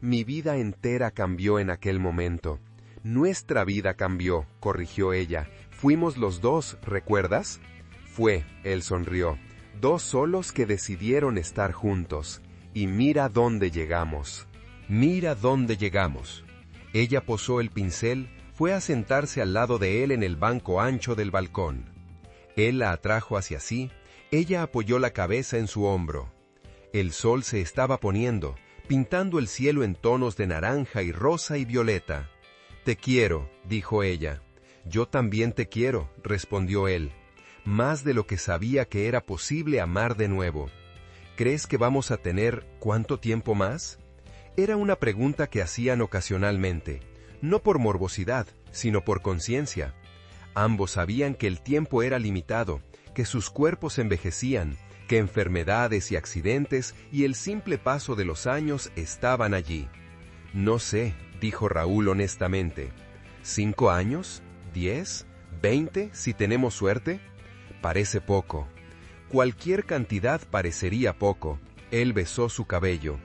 Mi vida entera cambió en aquel momento. Nuestra vida cambió, corrigió ella. Fuimos los dos, ¿recuerdas? Fue, él sonrió, 2 solos que decidieron estar juntos. Y mira dónde llegamos. Mira dónde llegamos. Ella posó el pincel, fue a sentarse al lado de él en el banco ancho del balcón. Él la atrajo hacia sí, ella apoyó la cabeza en su hombro. El sol se estaba poniendo, pintando el cielo en tonos de naranja y rosa y violeta. «Te quiero», dijo ella. «Yo también te quiero», respondió él. Más de lo que sabía que era posible amar de nuevo. «¿Crees que vamos a tener cuánto tiempo más?» Era una pregunta que hacían ocasionalmente, no por morbosidad, sino por conciencia. Ambos sabían que el tiempo era limitado, que sus cuerpos envejecían, que enfermedades y accidentes y el simple paso de los años estaban allí. «No sé», dijo Raúl honestamente. «¿5 años? ¿10? ¿20 si tenemos suerte?» «Parece poco». Cualquier cantidad parecería poco. Él besó su cabello.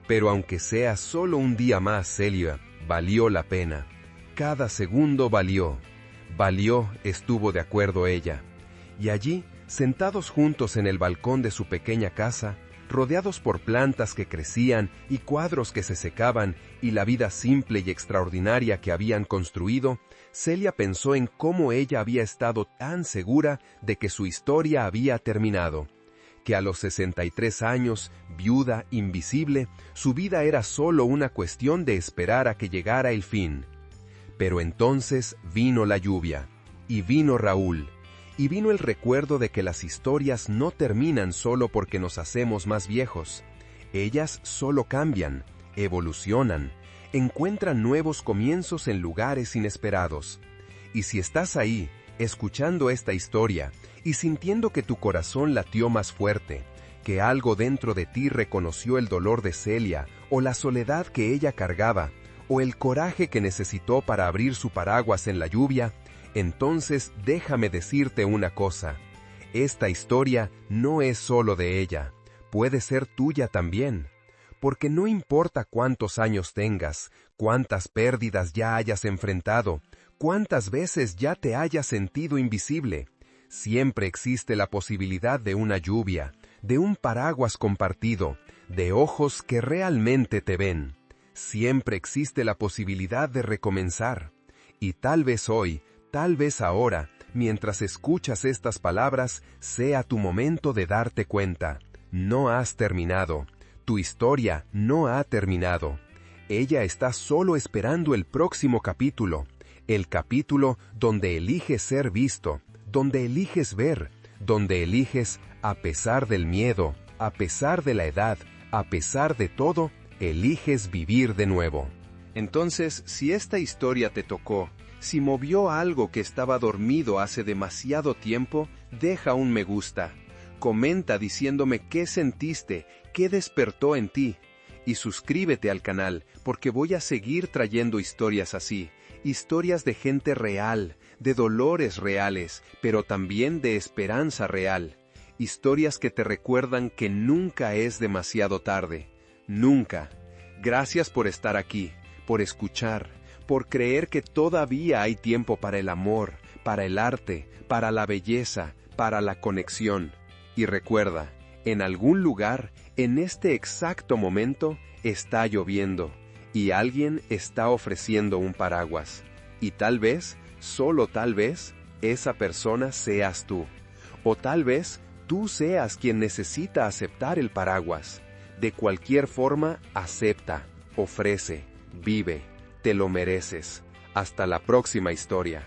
«Pero aunque sea solo un día más, Celia, valió la pena. Cada segundo valió». «Valió», estuvo de acuerdo ella. Y allí, sentados juntos en el balcón de su pequeña casa, rodeados por plantas que crecían y cuadros que se secaban y la vida simple y extraordinaria que habían construido, Celia pensó en cómo ella había estado tan segura de que su historia había terminado, que a los 63 años, viuda, invisible, su vida era solo una cuestión de esperar a que llegara el fin. Pero entonces vino la lluvia, y vino Raúl, y vino el recuerdo de que las historias no terminan solo porque nos hacemos más viejos. Ellas solo cambian, evolucionan, encuentran nuevos comienzos en lugares inesperados. Y si estás ahí, escuchando esta historia, y sintiendo que tu corazón latió más fuerte, que algo dentro de ti reconoció el dolor de Celia, o la soledad que ella cargaba, o el coraje que necesitó para abrir su paraguas en la lluvia, entonces déjame decirte una cosa. Esta historia no es solo de ella, puede ser tuya también. Porque no importa cuántos años tengas, cuántas pérdidas ya hayas enfrentado, cuántas veces ya te hayas sentido invisible. Siempre existe la posibilidad de una lluvia, de un paraguas compartido, de ojos que realmente te ven. Siempre existe la posibilidad de recomenzar. Y tal vez hoy, tal vez ahora, mientras escuchas estas palabras, sea tu momento de darte cuenta. No has terminado. Tu historia no ha terminado. Ella está solo esperando el próximo capítulo. El capítulo donde eliges ser visto, donde eliges ver, donde eliges, a pesar del miedo, a pesar de la edad, a pesar de todo, eliges vivir de nuevo. Entonces, si esta historia te tocó, si movió algo que estaba dormido hace demasiado tiempo, deja un me gusta. Comenta diciéndome qué sentiste, qué despertó en ti. Y suscríbete al canal, porque voy a seguir trayendo historias así. Historias de gente real, de dolores reales, pero también de esperanza real. Historias que te recuerdan que nunca es demasiado tarde. Nunca. Gracias por estar aquí, por escuchar, por creer que todavía hay tiempo para el amor, para el arte, para la belleza, para la conexión. Y recuerda, en algún lugar, en este exacto momento, está lloviendo, y alguien está ofreciendo un paraguas. Y tal vez, solo tal vez, esa persona seas tú. O tal vez, tú seas quien necesita aceptar el paraguas. De cualquier forma, acepta, ofrece, vive, te lo mereces. Hasta la próxima historia.